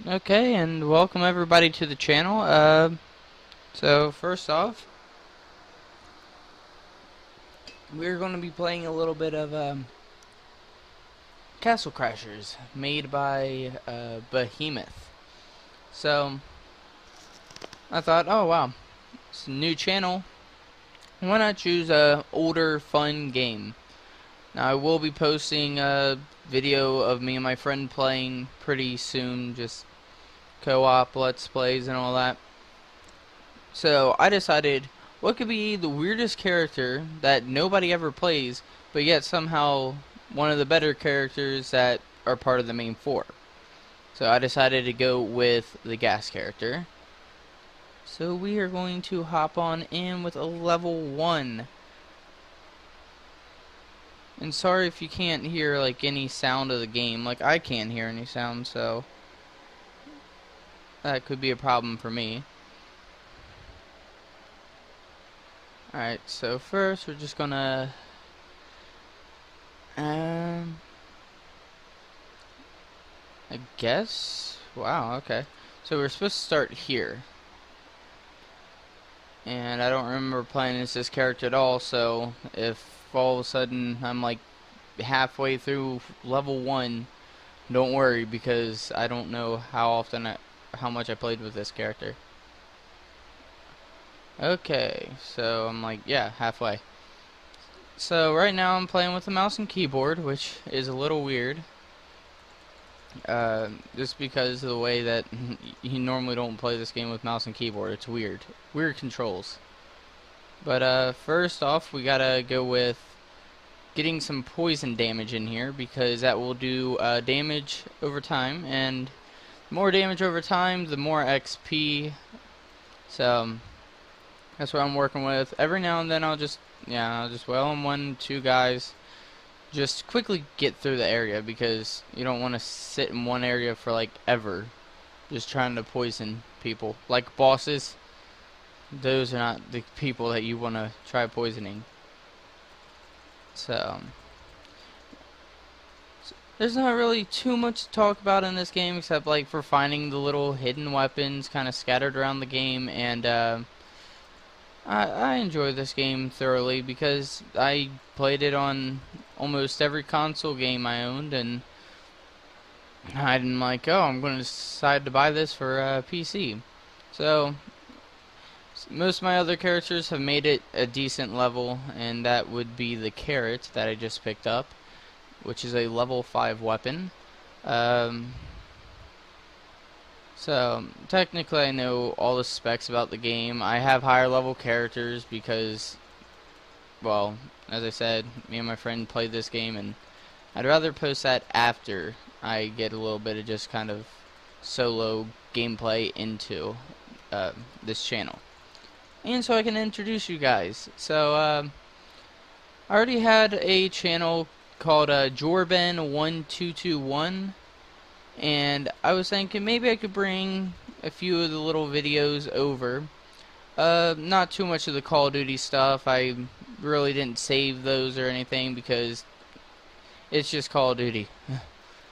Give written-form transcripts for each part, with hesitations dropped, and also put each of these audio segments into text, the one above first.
Okay, and welcome everybody to the channel. So first off, we're going to be playing a little bit of Castle Crashers, made by Behemoth. So I thought, oh wow, it's a new channel. Why not choose a older, fun game? Now I will be posting a video of me and my friend playing pretty soon, just co-op, let's plays, and all that. So I decided, what could be the weirdest character that nobody ever plays, but yet somehow one of the better characters that are part of the main four. So I decided to go with the gas character. So we are going to hop on in with a level 1. And sorry if you can't hear like any sound of the game. Like I can't hear any sound, so that could be a problem for me. Alright, so first we're just gonna I guess. Wow, okay. So we're supposed to start here. And I don't remember playing as this character at all, so if all of a sudden I'm like halfway through level 1, don't worry, because I don't know how much I played with this character. Okay, so I'm like, yeah, halfway. So right now I'm playing with the mouse and keyboard, which is a little weird. Just because of the way that you normally don't play this game with mouse and keyboard. It's weird. Weird controls. But first off, we gotta go with getting some poison damage in here, because that will do damage over time, and the more damage over time, the more XP. So that's what I'm working with. Every now and then I'll just well on 1, 2 guys. Just quickly get through the area, because you don't want to sit in one area for like ever just trying to poison people. Like bosses, those are not the people that you want to try poisoning. So there's not really too much to talk about in this game, except like for finding the little hidden weapons kind of scattered around the game. And I enjoy this game thoroughly, because I played it on almost every console game I owned, and I didn't like, oh, I'm going to decide to buy this for PC. So most of my other characters have made it a decent level, and that would be the carrot that I just picked up, which is a level 5 weapon. Um, So, technically I know all the specs about the game. I have higher level characters because, well, as I said, me and my friend played this game, and I'd rather post that after I get a little bit of just kind of solo gameplay into this channel. And so I can introduce you guys. So, I already had a channel called Jorben1221. And I was thinking maybe I could bring a few of the little videos over. Not too much of the Call of Duty stuff. I really didn't save those or anything, because it's just Call of Duty.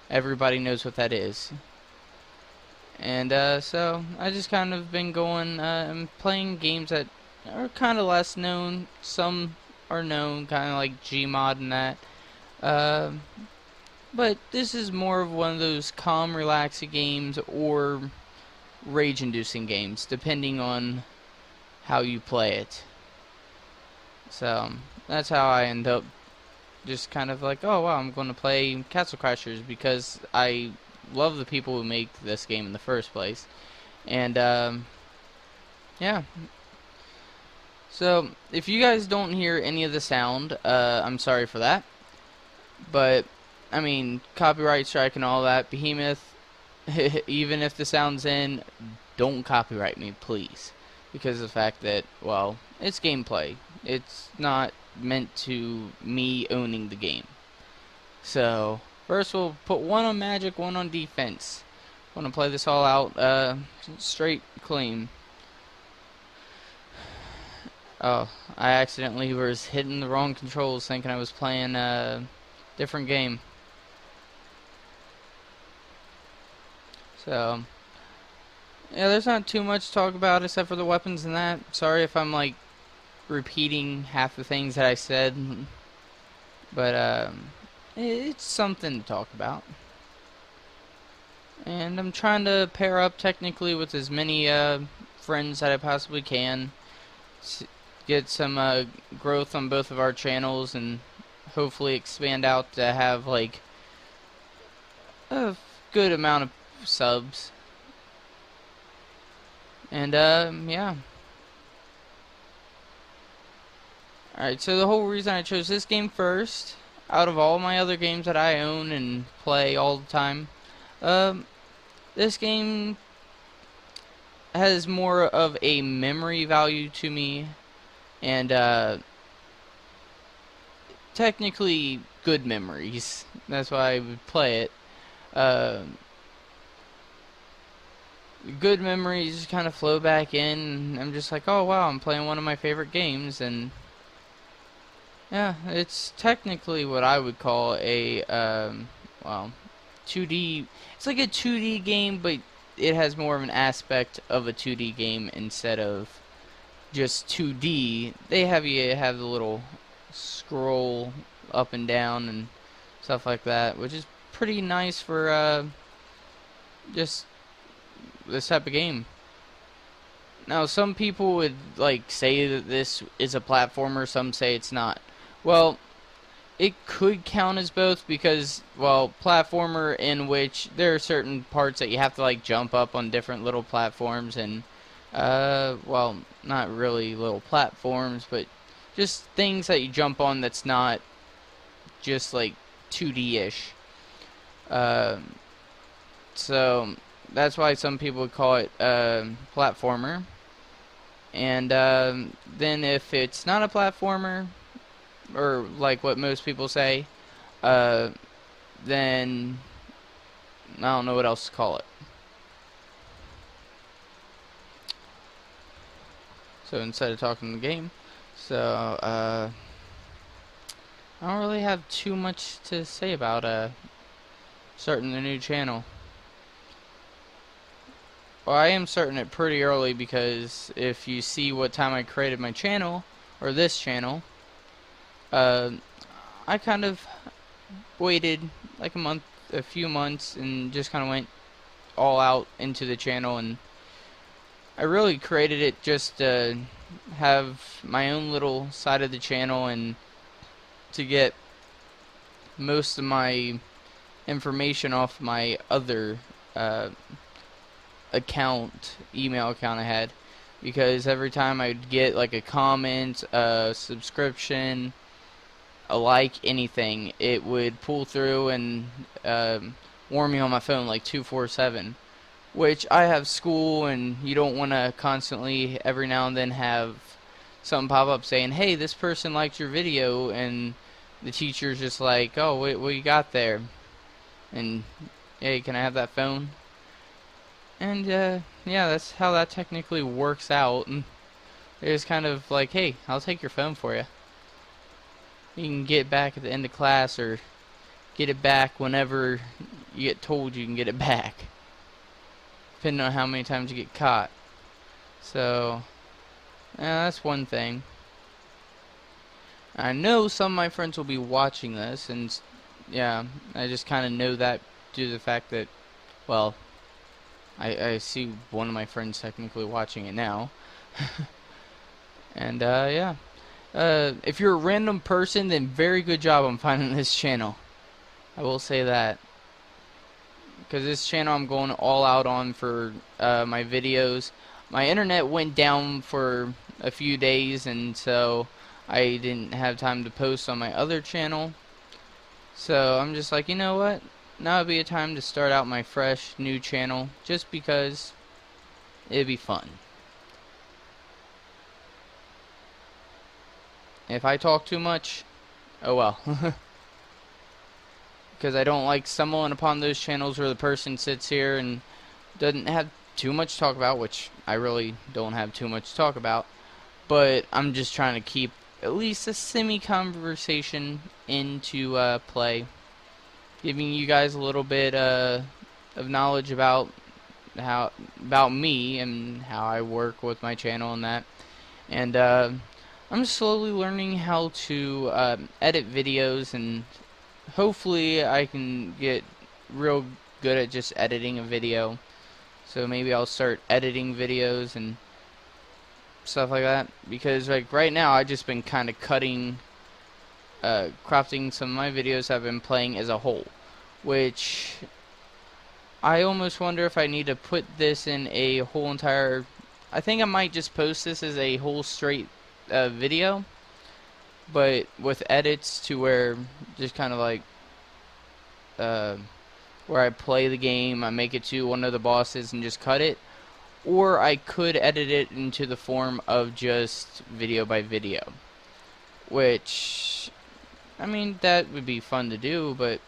Everybody knows what that is. And so I just kind of been going and playing games that are kind of less known. Some are known, kind of like Gmod and that. Uh, But this is more of one of those calm, relaxing games or rage-inducing games, depending on how you play it. So that's how I end up just kind of like, oh wow, I'm going to play Castle Crashers, because I love the people who make this game in the first place. And yeah. So if you guys don't hear any of the sound, I'm sorry for that. But I mean, copyright strike and all that. Behemoth, even if the sound's in, don't copyright me, please. Because of the fact that, well, it's gameplay. It's not meant to me owning the game. So, first we'll put one on magic, one on defense. I want to play this all out, straight clean. Oh, I accidentally was hitting the wrong controls, thinking I was playing a different game. So, Yeah, there's not too much to talk about except for the weapons and that. Sorry if I'm like repeating half the things that I said, but it's something to talk about. And I'm trying to pair up technically with as many friends that I possibly can. Get some growth on both of our channels and hopefully expand out to have like a good amount of subs. And yeah. Alright, so the whole reason I chose this game first, out of all my other games that I own and play all the time, this game has more of a memory value to me, and technically good memories. That's why I would play it. Good memories kind of flow back in, and I'm just like, oh wow, I'm playing one of my favorite games, and yeah, it's technically what I would call a, well, 2D. It's like a 2D game, but it has more of an aspect of a 2D game instead of just 2D. They have you have the little scroll up and down and stuff like that, which is pretty nice for just this type of game. Now, some people would like say that this is a platformer, some say it's not. Well, it could count as both because, well, platformer in which there are certain parts that you have to like jump up on different little platforms and, well, not really little platforms, but just things that you jump on that's not just like 2D-ish. So that's why some people would call it platformer. And then if it's not a platformer, or like what most people say, then I don't know what else to call it. So instead of talking the game, so I don't really have too much to say about starting the new channel. Well, I am starting it pretty early because if you see what time I created my channel, or this channel, I kind of waited like a few months, and just kind of went all out into the channel, and I really created it just to have my own little side of the channel and to get most of my information off my other email account I had, because every time I'd get like a comment, a subscription, a like, anything, it would pull through and warn me on my phone like 247, which I have school, and you don't want to constantly every now and then have something pop up saying, hey, this person liked your video, and the teacher's just like, oh, what you got there? And hey, can I have that phone? And yeah, that's how that technically works out. And it's kind of like, hey, I'll take your phone for you. You can get it back at the end of class, or get it back whenever you get told you can get it back, depending on how many times you get caught. So yeah, that's one thing. I know some of my friends will be watching this, and yeah, I just kind of know that due to the fact that, well, I see one of my friends technically watching it now. And yeah, if you're a random person, then very good job on finding this channel. I will say that, because this channel I'm going all out on for my videos. My internet went down for a few days, and so I didn't have time to post on my other channel. So I'm just like, you know what? Now would be a time to start out my fresh new channel, just because it'd be fun. If I talk too much, oh well. Because I don't like stumbling upon those channels where the person sits here and doesn't have too much to talk about, which I really don't have too much to talk about. But I'm just trying to keep at least a semi-conversation into play, giving you guys a little bit of knowledge about how about me and how I work with my channel and that. And I'm slowly learning how to edit videos, and hopefully I can get real good at just editing a video. So maybe I'll start editing videos and stuff like that, because like right now I just been kind of crafting some of my videos I've been playing as a whole, which I almost wonder if I need to put this in a whole entire. I think I might just post this as a whole straight video, but with edits to where just kind of like uh, where I play the game, I make it to one of the bosses and just cut it, or I could edit it into the form of just video by video, which, I mean, that would be fun to do, but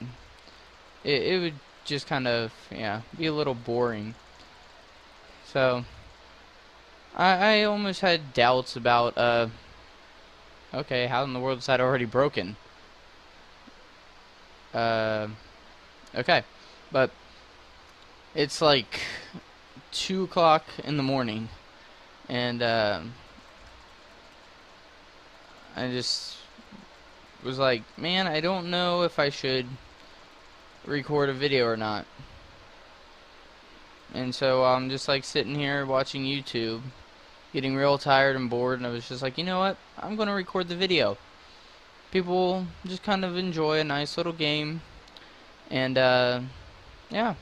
it would just kind of, yeah, be a little boring. So I almost had doubts about okay, how in the world is that already broken? Okay, but it's like 2 o'clock in the morning, and I just was like, man, I don't know if I should record a video or not. And so I'm just like sitting here watching YouTube, getting real tired and bored, and I was just like, you know what, I'm gonna record the video. People just kind of enjoy a nice little game, and yeah.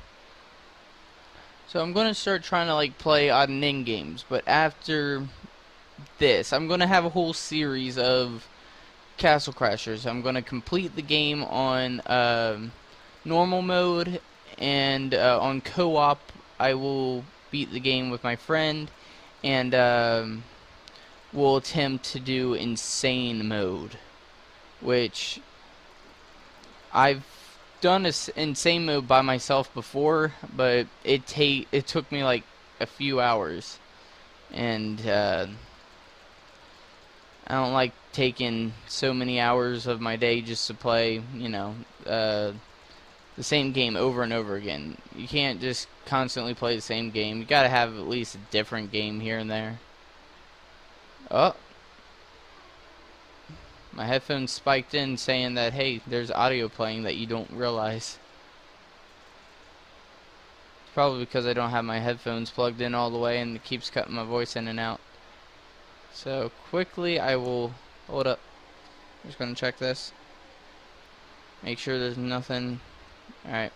So I'm gonna start trying to like play odd and end games, but after this, I'm gonna have a whole series of Castle Crashers. I'm gonna complete the game on normal mode, and on co-op I will beat the game with my friend, and we'll attempt to do insane mode, which I've done insane mode by myself before, but it took me like a few hours, and I don't like taking so many hours of my day just to play, you know, the same game over and over again. You can't just constantly play the same game. You gotta have at least a different game here and there. Oh, my headphones spiked in saying that, hey, there's audio playing that you don't realize. It's probably because I don't have my headphones plugged in all the way and it keeps cutting my voice in and out. So quickly I will, hold up, I'm just gonna check this, make sure there's nothing. Alright,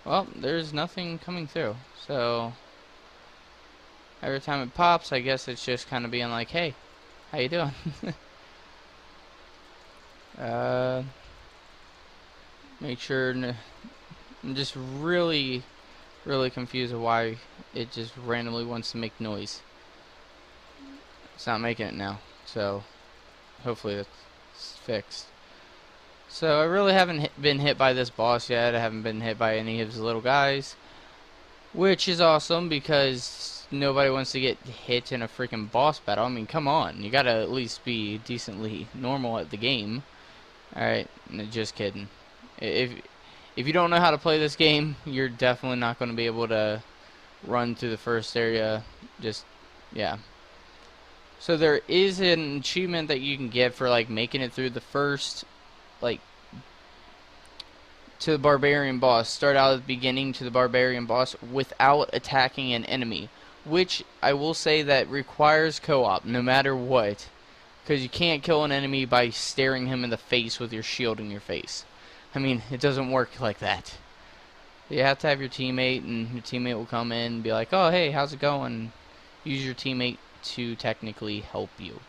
well, there's nothing coming through, so every time it pops, I guess it's just kind of being like, hey, how you doing? Make sure, I'm just really confused of why it just randomly wants to make noise. It's not making it now, so hopefully it's fixed. So I really haven't been hit by this boss yet. I haven't been hit by any of his little guys, which is awesome because nobody wants to get hit in a freaking boss battle. I mean, come on, you gotta at least be decently normal at the game. Alright, just kidding. If you don't know how to play this game, you're definitely not going to be able to run through the first area. Just, yeah. So there is an achievement that you can get for like making it through the first, like, to the barbarian boss. Start out at the beginning to the barbarian boss without attacking an enemy, which I will say that requires co-op no matter what, because you can't kill an enemy by staring him in the face with your shield in your face. I mean, it doesn't work like that. You have to have your teammate, and your teammate will come in and be like, oh, hey, how's it going? Use your teammate to technically help you.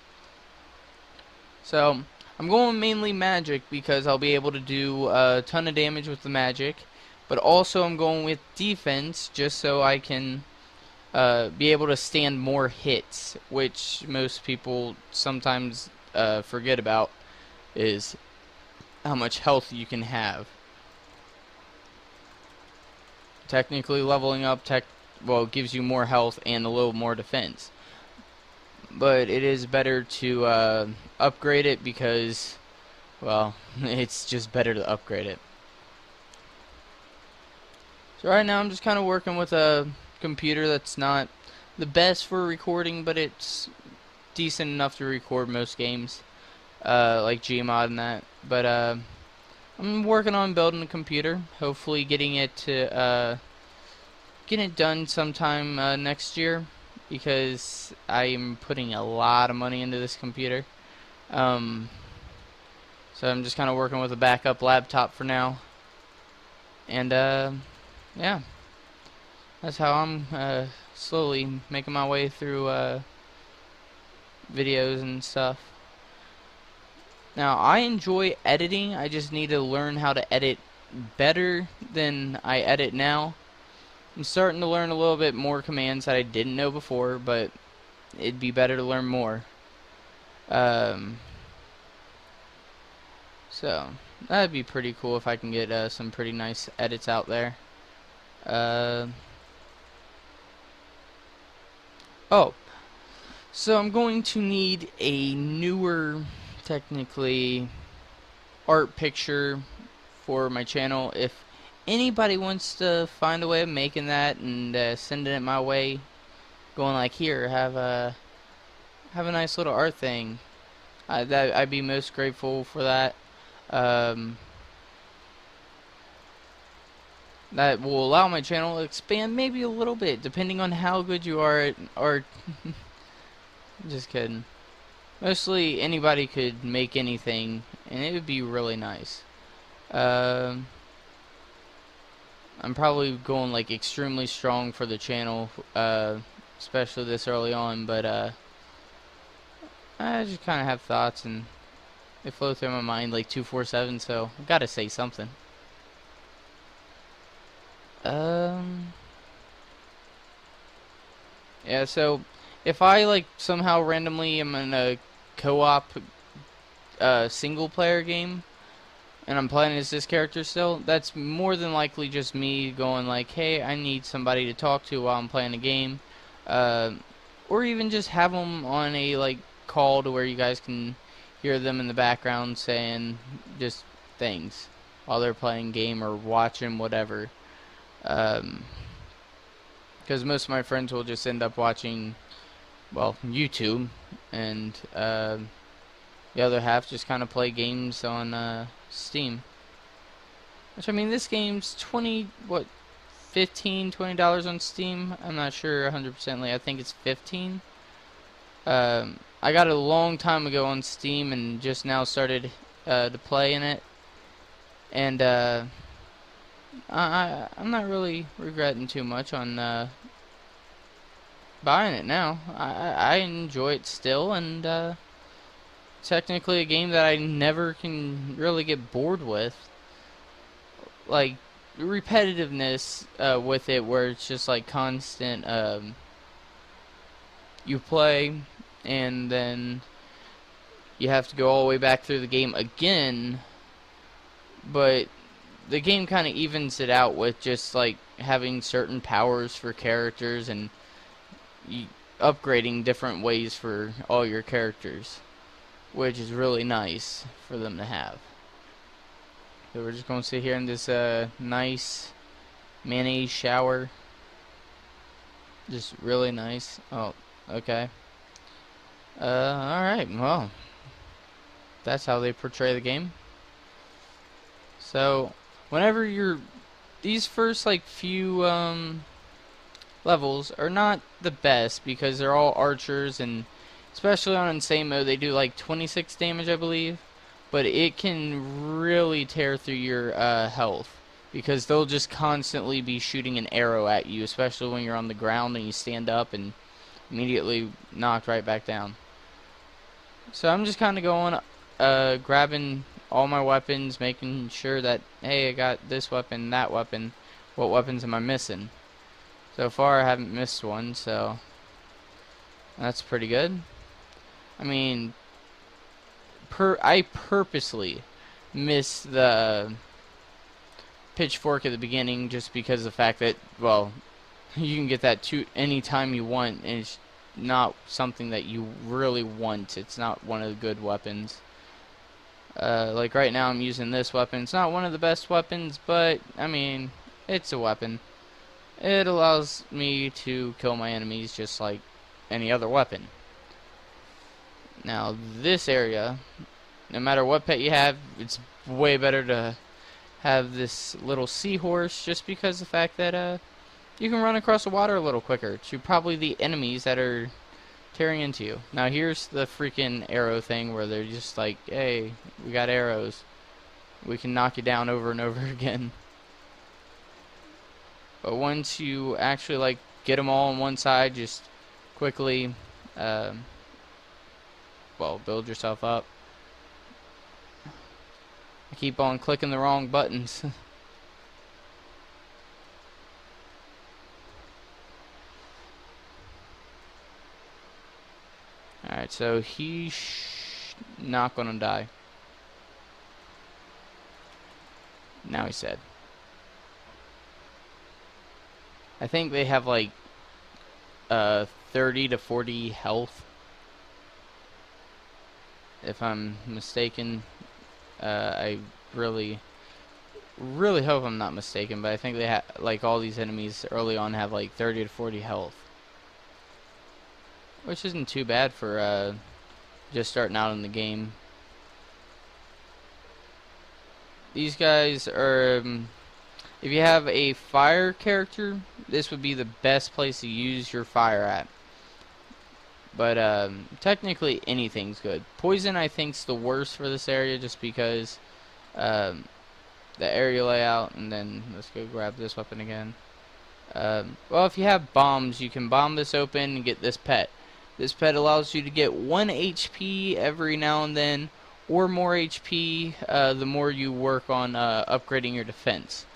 So I'm going mainly magic because I'll be able to do a ton of damage with the magic, but also I'm going with defense just so I can be able to stand more hits, which most people sometimes forget about, is how much health you can have. Technically leveling up well, gives you more health and a little more defense, but it is better to upgrade it because, well, it's just better to upgrade it. So right now I'm just kind of working with a computer that's not the best for recording, but it's decent enough to record most games, like Gmod and that. But I'm working on building a computer, hopefully getting it done sometime next year, because I'm putting a lot of money into this computer. Um, so I'm just kind of working with a backup laptop for now, and yeah, that's how I'm slowly making my way through videos and stuff. Now, I enjoy editing. I just need to learn how to edit better than I edit now. I'm starting to learn a little bit more commands that I didn't know before, but it'd be better to learn more. Um, so, that'd be pretty cool if I can get some pretty nice edits out there. Oh, so I'm going to need a newer, technically, art picture for my channel. If anybody wants to find a way of making that and sending it my way, going like, here, have a nice little art thing, I'd be most grateful for that. That will allow my channel to expand maybe a little bit, depending on how good you are at art. Just kidding. Mostly anybody could make anything, and it would be really nice. I'm probably going like extremely strong for the channel, especially this early on, but I just kind of have thoughts and they flow through my mind like 247, so I gotta say something. Yeah, so if I like somehow randomly am in a co-op single player game and I'm playing as this character still, that's more than likely just me going like, hey, I need somebody to talk to while I'm playing a game, or even just have them on a like call to where you guys can hear them in the background saying just things while they're playing game or watching whatever. Because most of my friends will just end up watching, well, YouTube, and the other half just kind of play games on Steam. Which, I mean, this game's $15, $20 on Steam. I'm not sure 100%ly. I think it's 15. I got it a long time ago on Steam and just now started to play in it. And I'm not really regretting too much on buying it now. I enjoy it still, and technically a game that I never can really get bored with. Like, repetitiveness with it, where it's just like constant, you play and then you have to go all the way back through the game again, but the game kind of evens it out with just like having certain powers for characters and upgrading different ways for all your characters, which is really nice for them to have. So we're just going to sit here in this nice mayonnaise shower. Just really nice. Oh, okay. Alright, well, that's how they portray the game. So, whenever these first like few levels are not the best because they're all archers, and especially on insane mode they do like 26 damage, I believe, but it can really tear through your health because they'll just constantly be shooting an arrow at you, especially when you're on the ground and you stand up and immediately knocked right back down. So I'm just kind of going grabbing all my weapons, making sure that, hey, I got this weapon, that weapon, what weapons am I missing? So far I haven't missed one, so that's pretty good. I mean, I purposely missed the pitchfork at the beginning just because of the fact that, well, you can get that any time you want, and it's not something that you really want. It's not one of the good weapons. Like right now I'm using this weapon. It's not one of the best weapons, but I mean, it's a weapon. It allows me to kill my enemies just like any other weapon. Now this area, no matter what pet you have, it's way better to have this little seahorse just because of the fact that you can run across the water a little quicker to probably the enemies that are tearing into you. Now here's the freaking arrow thing where they're just like, hey, we got arrows. We can knock you down over and over again. But once you actually like get them all on one side, just quickly, well, build yourself up. I keep on clicking the wrong buttons. Alright, so he's not gonna die. Now he said. I think they have like 30 to 40 health, if I'm mistaken. I really hope I'm not mistaken, but I think they have, like, all these enemies early on have like 30 to 40 health, which isn't too bad for just starting out in the game. These guys are, if you have a fire character, this would be the best place to use your fire at. But technically anything's good. Poison I think's the worst for this area just because the area layout. And then let's go grab this weapon again. Well, if you have bombs, you can bomb this open and get this pet. This pet allows you to get 1 HP every now and then, or more HP the more you work on upgrading your defense.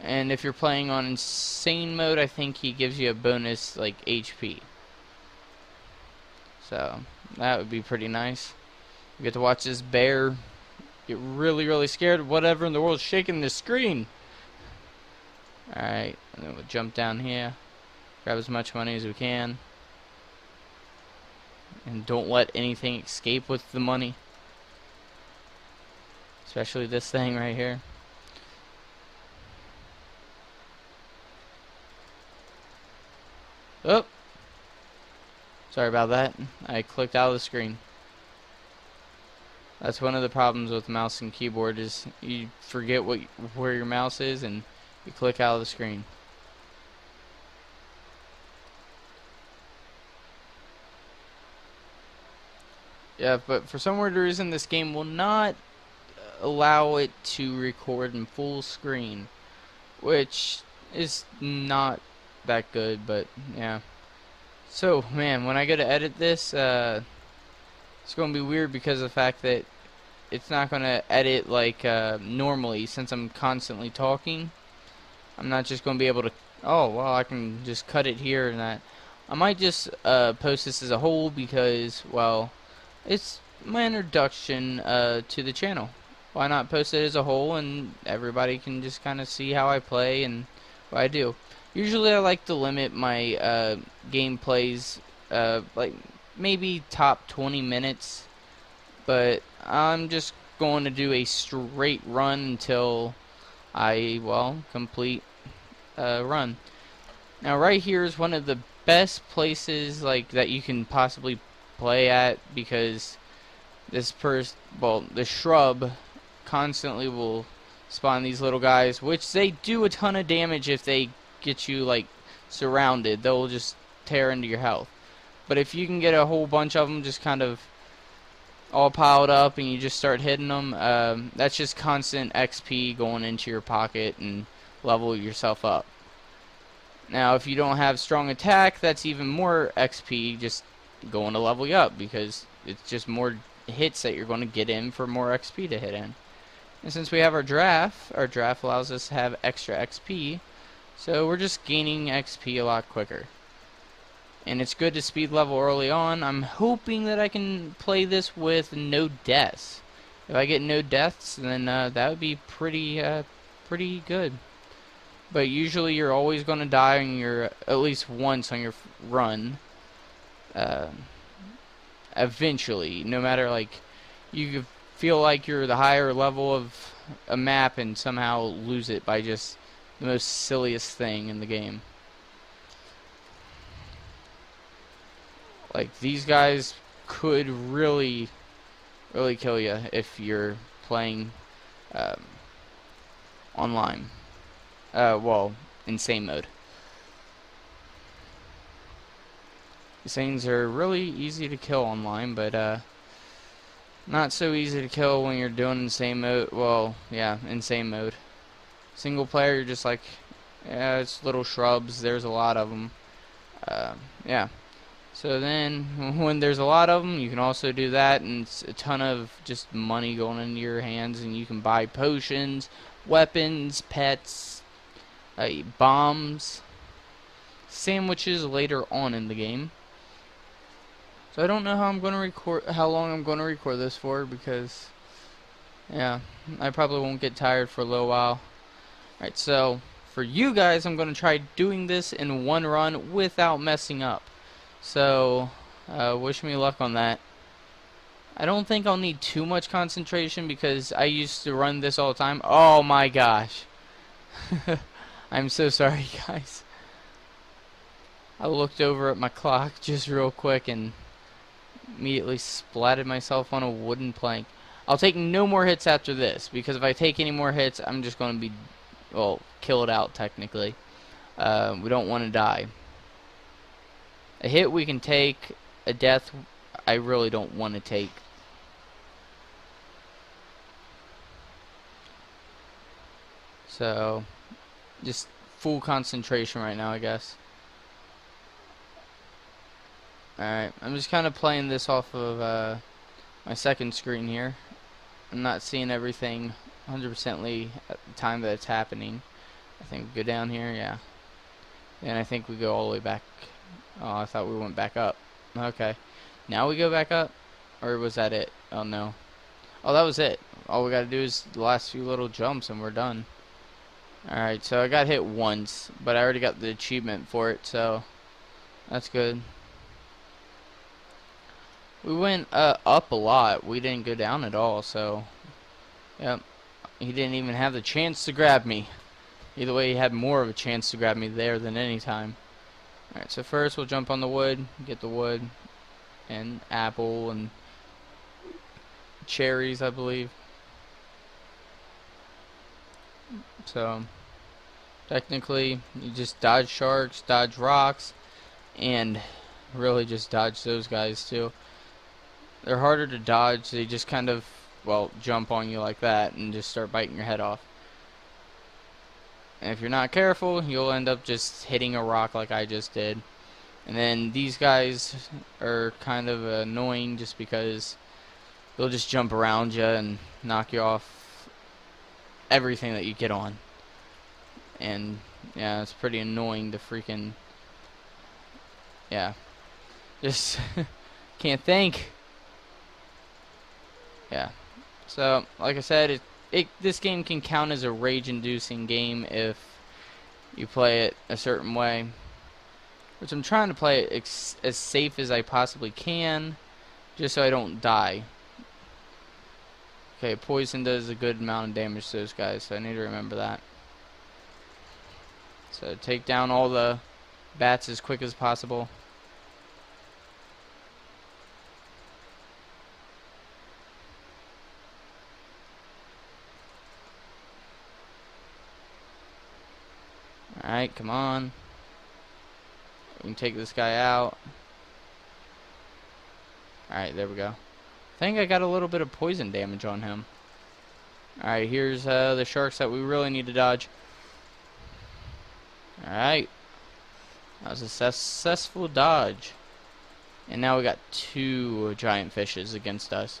And if you're playing on insane mode, I think he gives you a bonus like HP. So that would be pretty nice. You get to watch this bear get really scared of whatever in the world is shaking the screen. Alright, and then we'll jump down here, grab as much money as we can, and don't let anything escape with the money, especially this thing right here. Oh, sorry about that. I clicked out of the screen. That's one of the problems with mouse and keyboard, is you forget where your mouse is and you click out of the screen. Yeah, but for some weird reason this game will not allow it to record in full screen, which is not that good, but yeah. So man, when I go to edit this, it's going to be weird because of the fact that it's not going to edit like normally, since I'm constantly talking. I'm not just going to be able to, oh well, I can just cut it here and that. I might just post this as a whole because, well, it's my introduction to the channel. Why not post it as a whole and everybody can just kind of see how I play and what I do. Usually I like to limit my gameplays like maybe top 20 minutes, but I'm just going to do a straight run until I, well, complete run. Now right here is one of the best places like that you can possibly play at, because this the shrub constantly will spawn these little guys, which they do a ton of damage. If they get you like surrounded, they'll just tear into your health. But if you can get a whole bunch of them just kind of all piled up and you just start hitting them, that's just constant XP going into your pocket and level yourself up. Now if you don't have strong attack, that's even more XP just going to level you up, because it's just more hits that you're going to get in for more XP to hit in. And since we have our draft allows us to have extra XP, so we're just gaining XP a lot quicker. And it's good to speed level early on. I'm hoping that I can play this with no deaths. If I get no deaths, then that would be pretty good. But usually you're always going to die on your, at least once on your run. Eventually, no matter, like, you feel like you're the higher level of a map and somehow lose it by just the most silliest thing in the game. Like, these guys could really kill you if you're playing um, online. Well, insane mode. These things are really easy to kill online, but not so easy to kill when you're doing insane mode. Well, yeah, insane mode. Single player, you're just like, yeah, it's little shrubs. There's a lot of them. Yeah. So then, when there's a lot of them, you can also do that, and it's a ton of just money going into your hands, and you can buy potions, weapons, pets, bombs, sandwiches later on in the game. So I don't know how long I'm going to record this for, because, yeah, I probably won't get tired for a little while. Alright, so for you guys, I'm going to try doing this in one run without messing up. So, wish me luck on that. I don't think I'll need too much concentration because I used to run this all the time. Oh my gosh. I'm so sorry, guys. I looked over at my clock just real quick and immediately splatted myself on a wooden plank. I'll take no more hits after this, because if I take any more hits, I'm just going to be, well, killed out technically. We don't want to die. A hit we can take, a death I really don't want to take. So, just full concentration right now, I guess. Alright, I'm just kind of playing this off of my second screen here. I'm not seeing everything 100%ly at the time that it's happening. I think we go down here, yeah. And I think we go all the way back. Oh, I thought we went back up. Okay. Now we go back up? Or was that it? Oh, no. Oh, that was it. All we gotta do is the last few little jumps and we're done. Alright, so I got hit once, but I already got the achievement for it, so that's good. We went up a lot. We didn't go down at all, so yep. He didn't even have the chance to grab me. Either way, he had more of a chance to grab me there than any time. Alright, so first we'll jump on the wood, get the wood, and apple, and cherries, I believe. So, technically, you just dodge sharks, dodge rocks, and really just dodge those guys too. They're harder to dodge, they just kind of, well, jump on you like that and just start biting your head off. And if you're not careful, you'll end up just hitting a rock like I just did. And then these guys are kind of annoying just because they'll just jump around you and knock you off everything that you get on. And yeah, it's pretty annoying to freaking, yeah, just can't think. Yeah, so like I said, this game can count as a rage-inducing game if you play it a certain way, which I'm trying to play it as safe as I possibly can, just so I don't die. Okay, poison does a good amount of damage to those guys, so I need to remember that. So take down all the bats as quick as possible. Alright, come on. We can take this guy out. Alright, there we go. I think I got a little bit of poison damage on him. Alright, here's the sharks that we really need to dodge. Alright. That was a successful dodge. And now we got 2 giant fishes against us.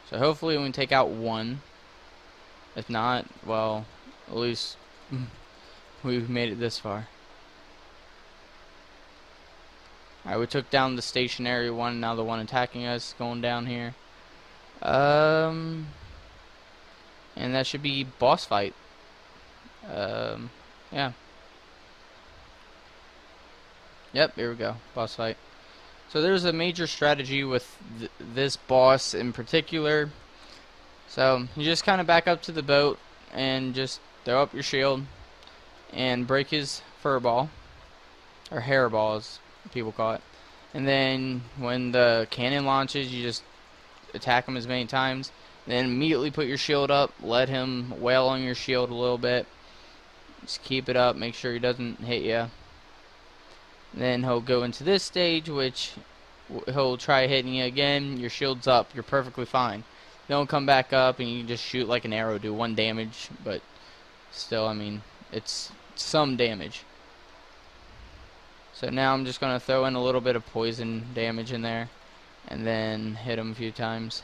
So hopefully we can take out 1. If not, well, at least we've made it this far. Alright, we took down the stationary one, now the one attacking us going down here. And that should be boss fight. Yeah. Yep, here we go. Boss fight. So there's a major strategy with this boss in particular. So you just kind of back up to the boat and just throw up your shield and break his fur ball, or hair ball as people call it. And then when the cannon launches, you just attack him as many times. Then immediately put your shield up, let him wail on your shield a little bit. Just keep it up, make sure he doesn't hit you. Then he'll go into this stage, which he'll try hitting you again. Your shield's up, you're perfectly fine. Don't come back up and you can just shoot like an arrow, do 1 damage, but still, I mean, it's some damage. So now I'm just going to throw in a little bit of poison damage in there and then hit him a few times.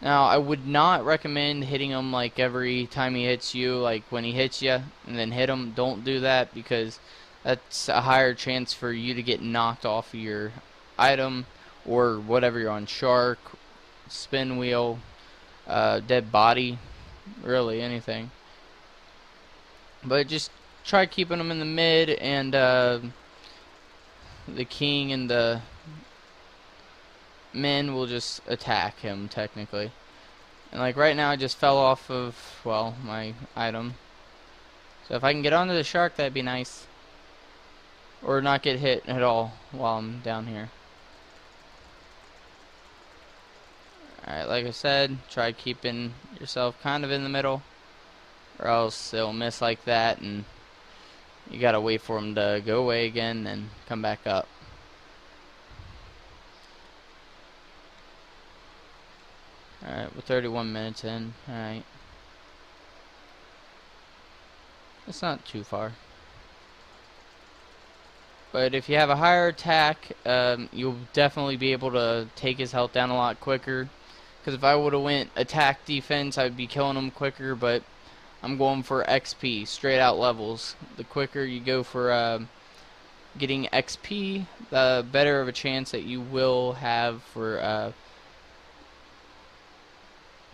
Now, I would not recommend hitting him like every time he hits you, like when he hits you and then hit him. Don't do that, because that's a higher chance for you to get knocked off of your item or whatever you're on. Shark, spin wheel, dead body, really anything. But just try keeping them in the mid, and the king and the men will just attack him technically. And like right now I just fell off of, well, my item. So if I can get onto the shark, that'd be nice. Or not get hit at all while I'm down here. Alright, like I said, try keeping yourself kind of in the middle, or else it'll miss like that and you gotta wait for him to go away again and come back up. Alright, we're 31 minutes in. Alright. It's not too far. But if you have a higher attack, you'll definitely be able to take his health down a lot quicker. Because if I would have went attack defense, I'd be killing him quicker, but I'm going for XP, straight out levels. The quicker you go for getting XP, the better of a chance that you will have for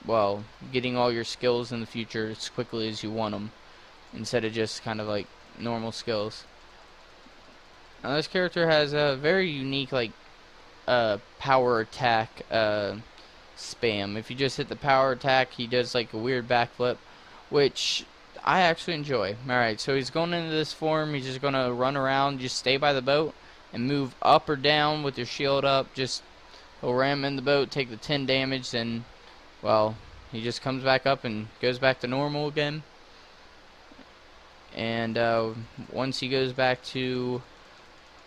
well, getting all your skills in the future as quickly as you want them, instead of just kind of like normal skills. Now this character has a very unique like power attack spam. If you just hit the power attack, he does like a weird backflip, which I actually enjoy. Alright, so he's going into this form. He's just going to run around, just stay by the boat and move up or down with your shield up. Just he'll ram in the boat, take the 10 damage, and well, he just comes back up and goes back to normal again. And once he goes back to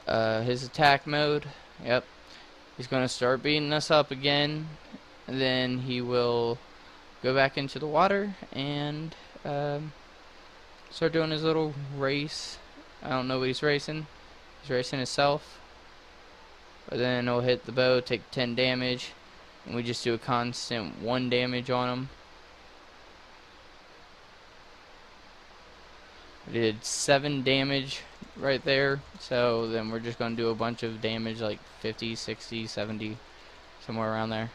his attack mode, yep, he's going to start beating us up again. And then he will go back into the water and start doing his little race. I don't know what he's racing. He's racing himself. But then he'll hit the bow, take 10 damage, and we just do a constant 1 damage on him. We did 7 damage right there, so then we're just going to do a bunch of damage, like 50, 60, 70, somewhere around there.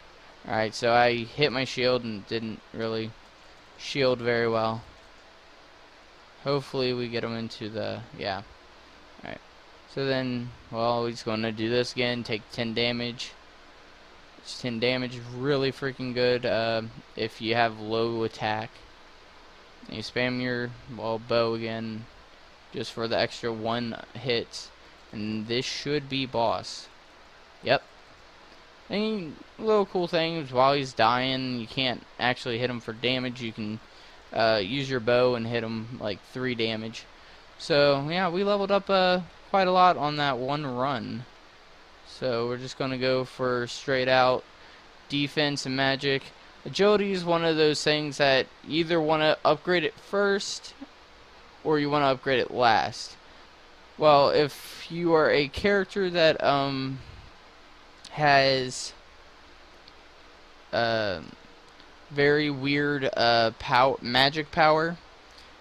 Alright, so I hit my shield and didn't really shield very well. Hopefully we get him into the, yeah. Alright, so then, well, he's going to do this again, take 10 damage. 10 damage is really freaking good if you have low attack. And you spam your, well, bow again just for the extra 1 hit, and this should be boss. Yep. And little cool things, while he's dying, you can't actually hit him for damage. You can use your bow and hit him like 3 damage. So yeah, we leveled up quite a lot on that 1 run. So we're just going to go for straight out defense and magic. Agility is one of those things that you either want to upgrade it first or you want to upgrade it last. Well, if you are a character that has very weird magic power,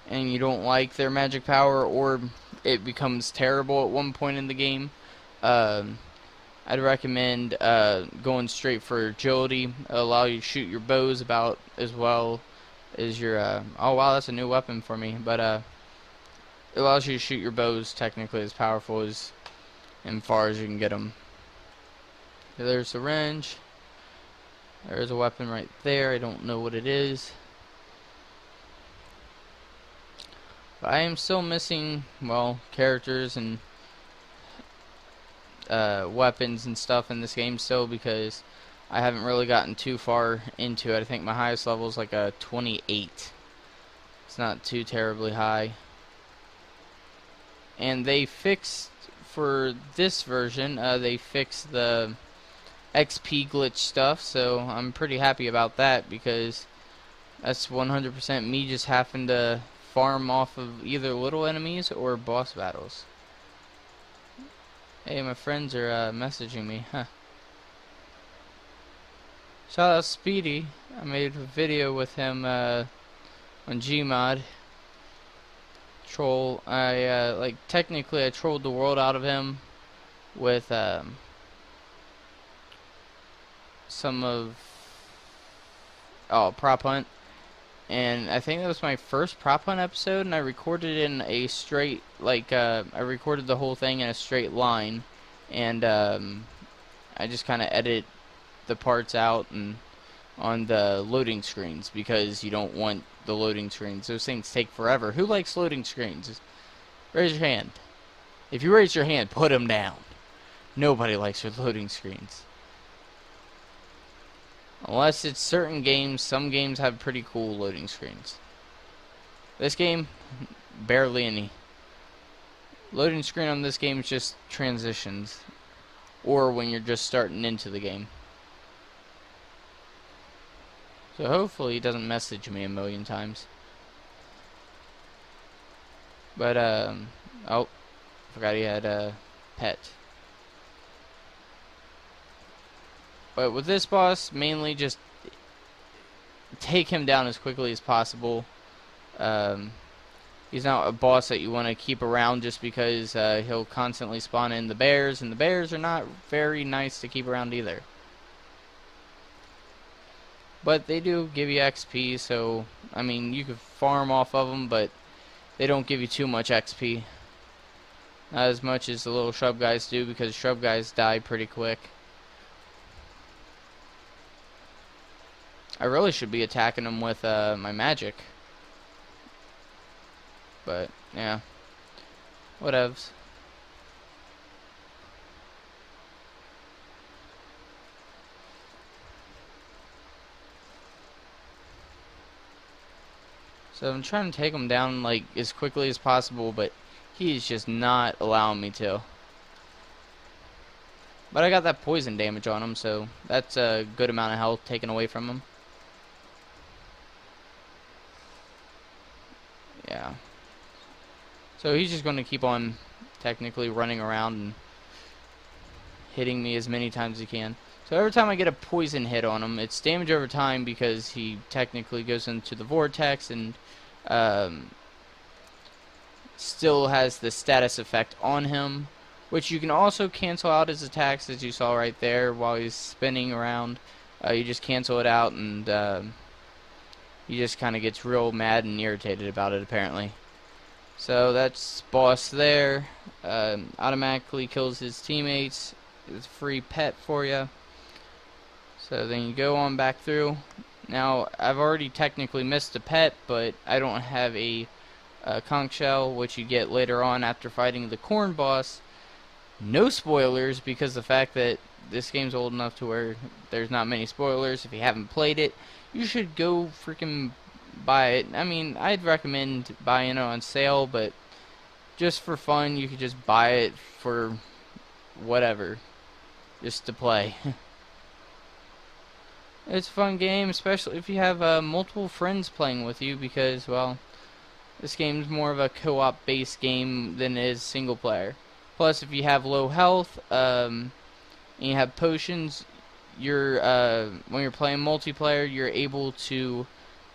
and you don't like their magic power, or it becomes terrible at one point in the game, I'd recommend going straight for agility. It'll allow you to shoot your bows about as well as your oh wow, that's a new weapon for me, but it allows you to shoot your bows technically as powerful as far as you can get them. There's the wrench. There's a weapon right there. I don't know what it is. But I am still missing, well, characters and weapons and stuff in this game still, because I haven't really gotten too far into it. I think my highest level is like a 28. It's not too terribly high. And they fixed, for this version, they fixed the XP glitch stuff, so I'm pretty happy about that, because that's 100% me just having to farm off of either little enemies or boss battles. Hey, my friends are messaging me, huh. Shout out Speedy. I made a video with him on Gmod. Troll. Like, technically I trolled the world out of him with some of Prop Hunt, and I think that was my first Prop Hunt episode, and I recorded in a straight, like, I recorded the whole thing in a straight line, and I just kind of edit the parts out and on the loading screens, because you don't want the loading screens. Those things take forever. Who likes loading screens? Raise your hand. If you raise your hand, put them down. Nobody likes your loading screens. Unless it's certain games. Some games have pretty cool loading screens. This game, barely any. Loading screen on this game is just transitions, or when you're just starting into the game. So hopefully he doesn't message me a million times. But, oh, forgot he had a pet. But with this boss, mainly just take him down as quickly as possible. He's not a boss that you want to keep around, just because he'll constantly spawn in the bears, and the bears are not very nice to keep around either. But they do give you XP, so, I mean, you could farm off of them, but they don't give you too much XP. Not as much as the little shrub guys do, because shrub guys die pretty quick. I really should be attacking them with my magic. But, yeah. Whatevs. So I'm trying to take him down, like, as quickly as possible, but he's just not allowing me to. But I got that poison damage on him, so that's a good amount of health taken away from him. Yeah. So he's just going to keep on technically running around and hitting me as many times as he can. So every time I get a poison hit on him, it's damage over time, because he technically goes into the vortex and still has the status effect on him, which you can also cancel out his attacks, as you saw right there while he's spinning around. You just cancel it out, and he just kind of gets real mad and irritated about it, apparently. So that's boss there. Automatically kills his teammates. It's a free pet for you. So then you go on back through. Now, I've already technically missed a pet, but I don't have a conch shell, which you get later on after fighting the corn boss. No spoilers, because the fact that this game's old enough to where there's not many spoilers. If you haven't played it, you should go freaking buy it. I mean, I'd recommend buying it on sale, but just for fun, you could just buy it for whatever, just to play. It's a fun game, especially if you have multiple friends playing with you, because, well, this game's more of a co-op based game than it is single player. Plus, if you have low health and you have potions, you're when you're playing multiplayer, you're able to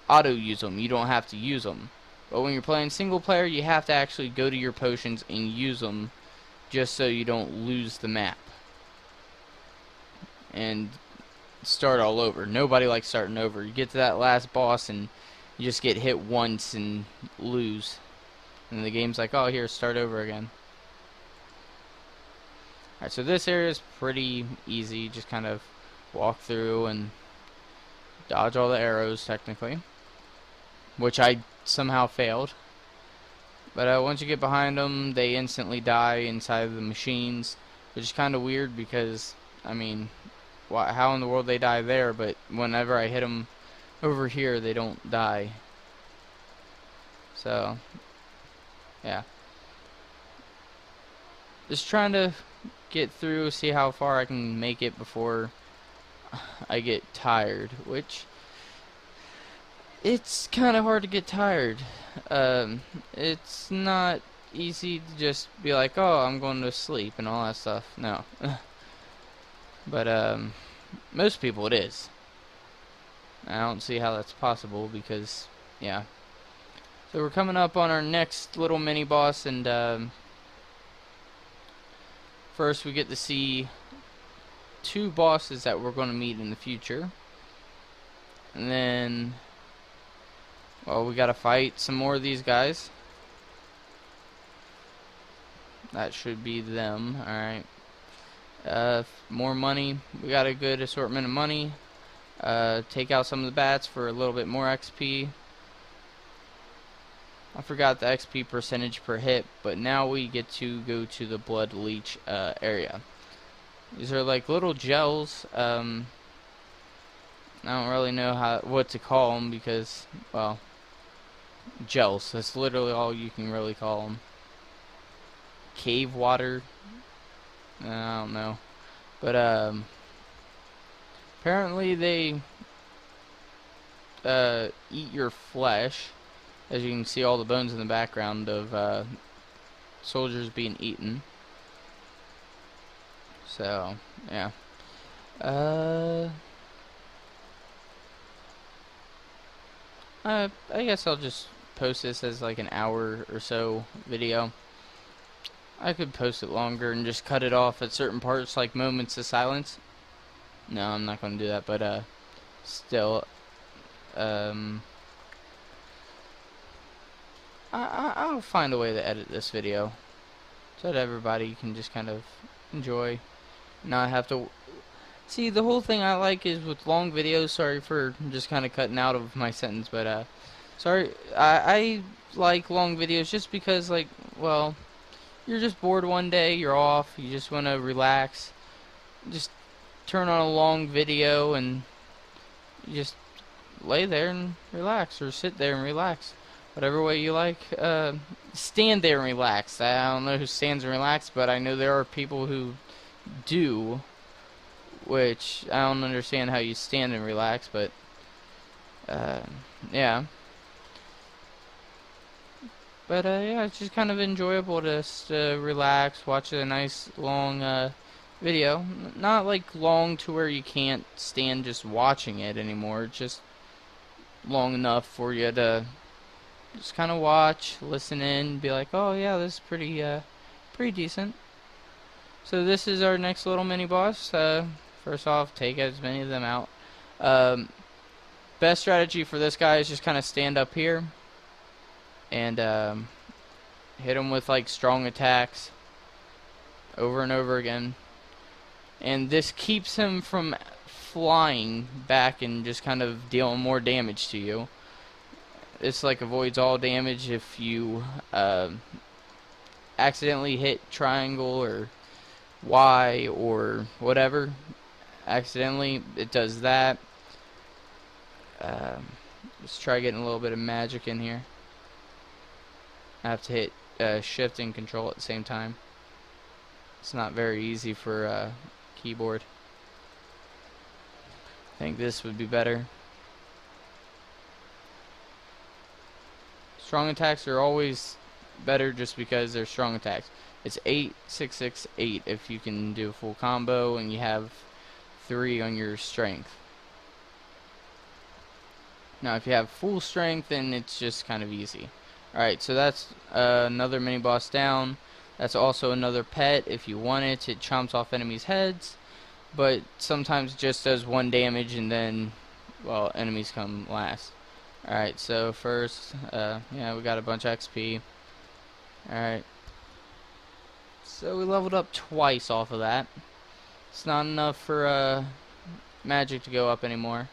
auto use them. You don't have to use them. But when you're playing single player, you have to actually go to your potions and use them, just so you don't lose the map and start all over. Nobody likes starting over. You get to that last boss and you just get hit once and lose, and the game's like, oh, here, start over again. Alright, so this area is pretty easy. Just kind of walk through and dodge all the arrows, technically. Which I somehow failed. But once you get behind them, they instantly die inside of the machines. Which is kind of weird because, I mean, how in the world they die there, but whenever I hit them over here, they don't die. So, yeah. Just trying to get through, see how far I can make it before I get tired, which it's kind of hard to get tired. It's not easy to just be like, oh, I'm going to sleep and all that stuff. No. But most people it is. I don't see how that's possible because, yeah. So we're coming up on our next little mini boss, and first we get to see two bosses that we're going to meet in the future. And then, well, we got to fight some more of these guys. That should be them. Alright. More money. We got a good assortment of money. Take out some of the bats for a little bit more XP. I forgot the XP percentage per hit, but now we get to go to the blood leech area. These are like little gels. I don't really know what to call them because, well, gels. That's literally all you can really call them. Cave water. I don't know, but apparently they eat your flesh. As you can see, all the bones in the background of soldiers being eaten. So, yeah. I guess I'll just post this as like an hour or so video. I could post it longer and just cut it off at certain parts, like moments of silence. No, I'm not going to do that, but still, I'll find a way to edit this video so that everybody can just kind of enjoy, not have to. See, the whole thing I like is with long videos. Sorry for just kind of cutting out of my sentence, but sorry. I like long videos just because, like, well, you're just bored one day, you're off, you just want to relax. Just turn on a long video and you just lay there and relax, or sit there and relax. Whatever way you like. Stand there and relax. I don't know who stands and relax, but I know there are people who do, which I don't understand how you stand and relax, but yeah. But yeah, it's just kind of enjoyable to just relax, watch a nice long video. Not like long to where you can't stand just watching it anymore. Just long enough for you to just kind of watch, listen in, be like, oh yeah, this is pretty decent. So this is our next little mini boss. First off, take as many of them out. Best strategy for this guy is just kind of stand up here and hit him with like strong attacks over and over again. And this keeps him from flying back and just kind of dealing more damage to you. This like avoids all damage if you accidentally hit triangle or Y or whatever. Accidentally, it does that. Let's try getting a little bit of magic in here. I have to hit shift and control at the same time. It's not very easy for keyboard. I think this would be better. Strong attacks are always better just because they're strong attacks. It's 8, 6, 6, 8 if you can do a full combo and you have 3 on your strength. Now if you have full strength, then it's just kind of easy. Alright, so that's another mini boss down. That's also another pet. If you want it, it chomps off enemies' heads, but sometimes just does 1 damage and then, well, enemies come last. Alright, so first, yeah, we got a bunch of XP. Alright. So we leveled up twice off of that. It's not enough for magic to go up anymore.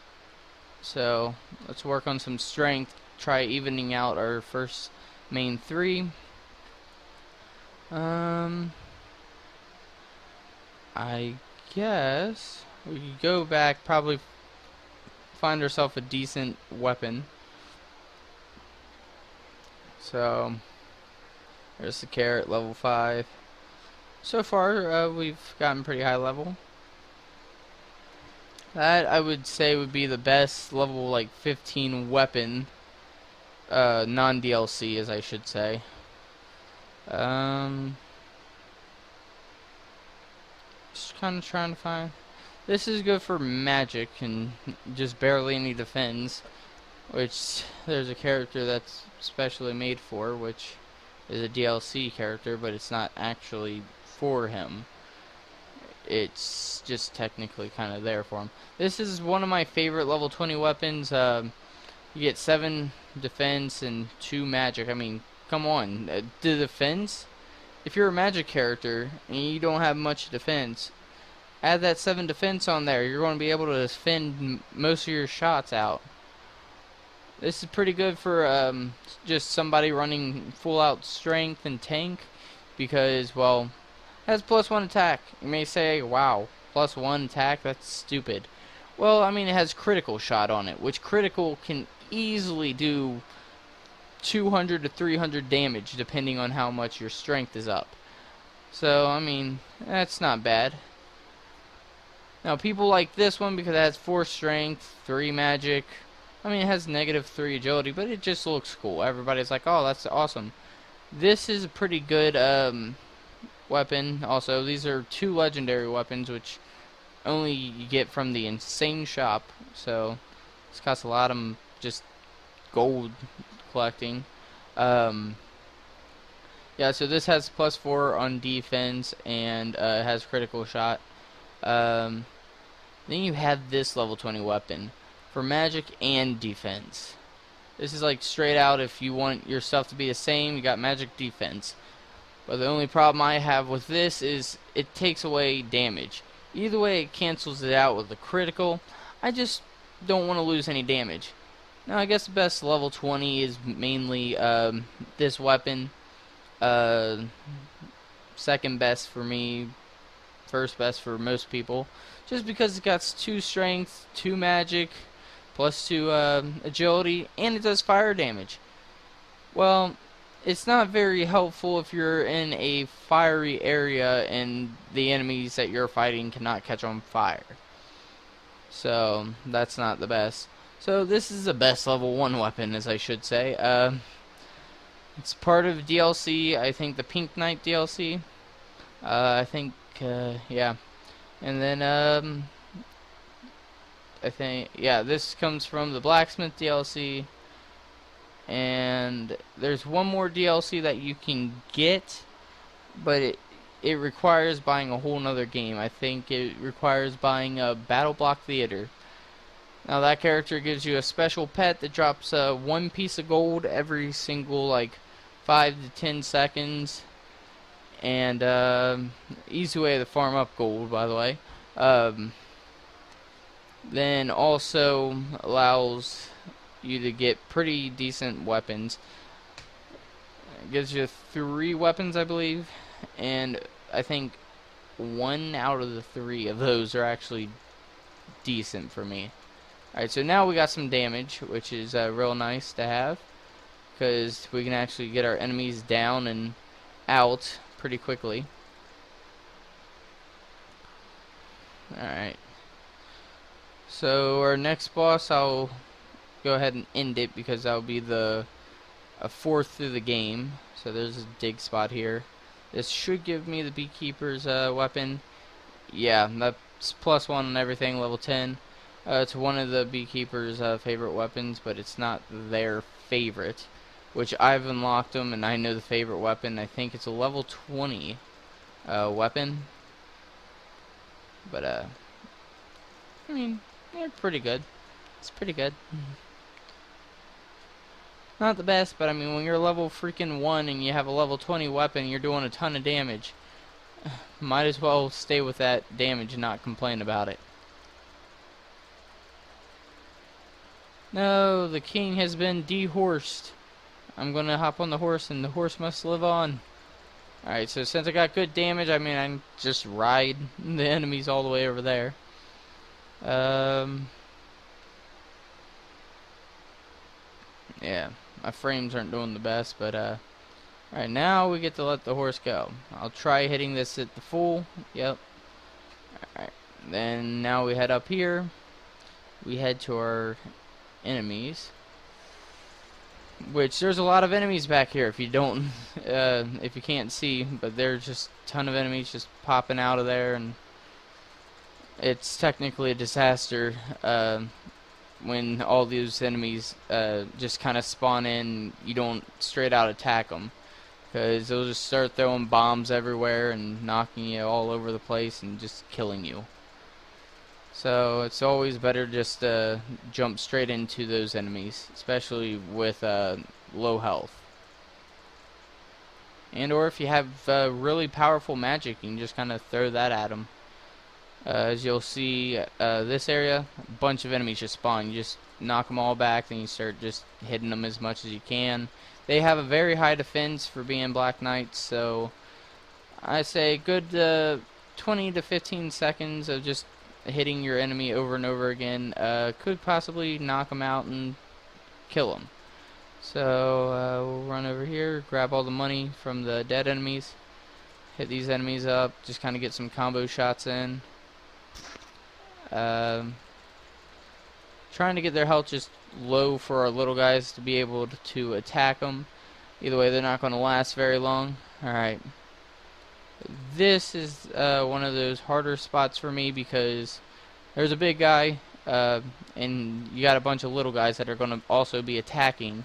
So let's work on some strength. Try evening out our first main 3. I guess we could go back, probably find ourselves a decent weapon. So there's the carrot, level 5. So far we've gotten pretty high level. That I would say would be the best level like 15 weapon, non-DLC as I should say. Just kind of trying to find. This is good for magic and just barely any defense, which there's a character that's specially made for, which is a DLC character, but it's not actually for him. It's just technically kind of there for him. This is one of my favorite level 20 weapons. You get 7 defense and 2 magic. I mean, come on. The defense, if you're a magic character and you don't have much defense, add that 7 defense on there. You're going to be able to defend most of your shots out. This is pretty good for just somebody running full out strength and tank, because, well, it has +1 attack. You may say, wow, +1 attack, that's stupid. Well, I mean, it has critical shot on it, which critical can easily do 200 to 300 damage depending on how much your strength is up. So, I mean, that's not bad. Now, people like this one because it has 4 strength, 3 magic. I mean, it has -3 agility, but it just looks cool. Everybody's like, oh, that's awesome. This is a pretty good weapon. Also, these are 2 legendary weapons, which only you get from the Insane Shop. So, this costs a lot of just gold collecting. Yeah, so this has +4 on defense and has critical shot. Then you have this level 20 weapon for magic and defense. This is like straight out, if you want your stuff to be the same, you got magic, defense. But the only problem I have with this is it takes away damage. Either way, it cancels it out with the critical. I just don't want to lose any damage. Now, I guess the best level 20 is mainly this weapon. Second best for me, first best for most people, just because it got 2 strength, 2 magic, +2 agility, and it does fire damage. Well, it's not very helpful if you're in a fiery area and the enemies that you're fighting cannot catch on fire. So that's not the best. So this is the best level 1 weapon, as I should say. It's part of DLC, I think the Pink Knight DLC. I think, yeah. And then, I think, yeah, this comes from the Blacksmith DLC. And there's one more DLC that you can get, but it requires buying a whole nother game. I think it requires buying a Battle Block Theater. Now that character gives you a special pet that drops 1 piece of gold every single like 5 to 10 seconds, and easy way to farm up gold, by the way. Then also allows you to get pretty decent weapons. It gives you 3 weapons, I believe, and I think 1 out of the 3 of those are actually decent for me. Alright, so now we got some damage, which is real nice to have, because we can actually get our enemies down and out pretty quickly. Alright. So our next boss, I'll go ahead and end it because that'll be a 4th through the game. So there's a dig spot here. This should give me the Beekeeper's weapon. Yeah, that's +1 on everything, level 10. It's one of the Beekeeper's favorite weapons, but it's not their favorite, which I've unlocked them and I know the favorite weapon. I think it's a level 20 weapon, but I mean, they're pretty good. It's pretty good. Not the best, but I mean, when you're level freaking 1 and you have a level 20 weapon, you're doing a ton of damage. Might as well stay with that damage and not complain about it. No, the king has been dehorsed. I'm gonna hop on the horse and the horse must live on. Alright, so since I got good damage, I mean, I can just ride the enemies all the way over there. Yeah, my frames aren't doing the best, but, alright, now we get to let the horse go. I'll try hitting this at the full. Yep. Alright, then now we head up here. We head to our enemies. Which, there's a lot of enemies back here if you don't, if you can't see, but there's just a ton of enemies just popping out of there, and it's technically a disaster, when all these enemies, just kind of spawn in. You don't straight out attack them, because they'll just start throwing bombs everywhere and knocking you all over the place and just killing you. So it's always better just to jump straight into those enemies, especially with low health. And or if you have really powerful magic, you can just kind of throw that at them. As you'll see, this area, a bunch of enemies just spawn. You just knock them all back, then you start just hitting them as much as you can. They have a very high defense for being Black Knights, so I say good 20 to 15 seconds of just hitting your enemy over and over again could possibly knock them out and kill them. So we'll run over here, grab all the money from the dead enemies, hit these enemies up, just kind of get some combo shots in. Trying to get their health just low for our little guys to be able to attack them. Either way, they're not going to last very long. Alright. This is one of those harder spots for me because there's a big guy and you got a bunch of little guys that are going to also be attacking,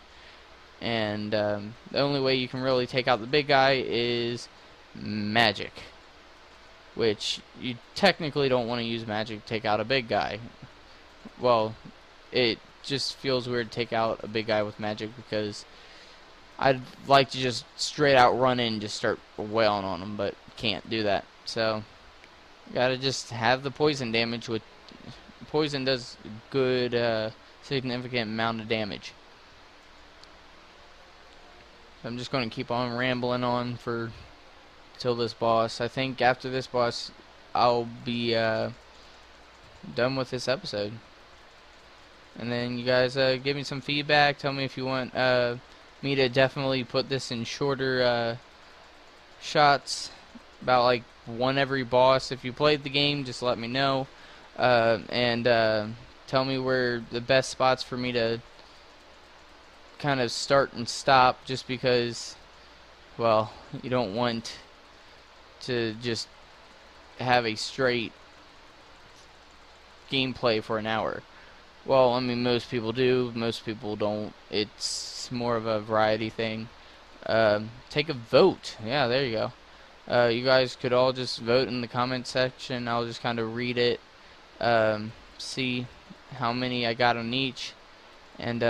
and the only way you can really take out the big guy is magic, which you technically don't want to use magic to take out a big guy. Well, it just feels weird to take out a big guy with magic because I'd like to just straight out run in and just start wailing on him, but can't do that. So gotta just have the poison damage. With poison does good significant amount of damage. So I'm just going to keep on rambling on for till this boss. I think after this boss I'll be done with this episode, and then you guys give me some feedback. Tell me if you want me to definitely put this in shorter shots, about like one every boss. If you played the game, just let me know, and tell me where the best spots for me to kind of start and stop, just because, well, you don't want to just have a straight gameplay for an hour. Well, I mean, most people do, most people don't. It's more of a variety thing. Take a vote. Yeah, there you go. You guys could all just vote in the comment section. I'll just kind of read it, see how many I got on each, and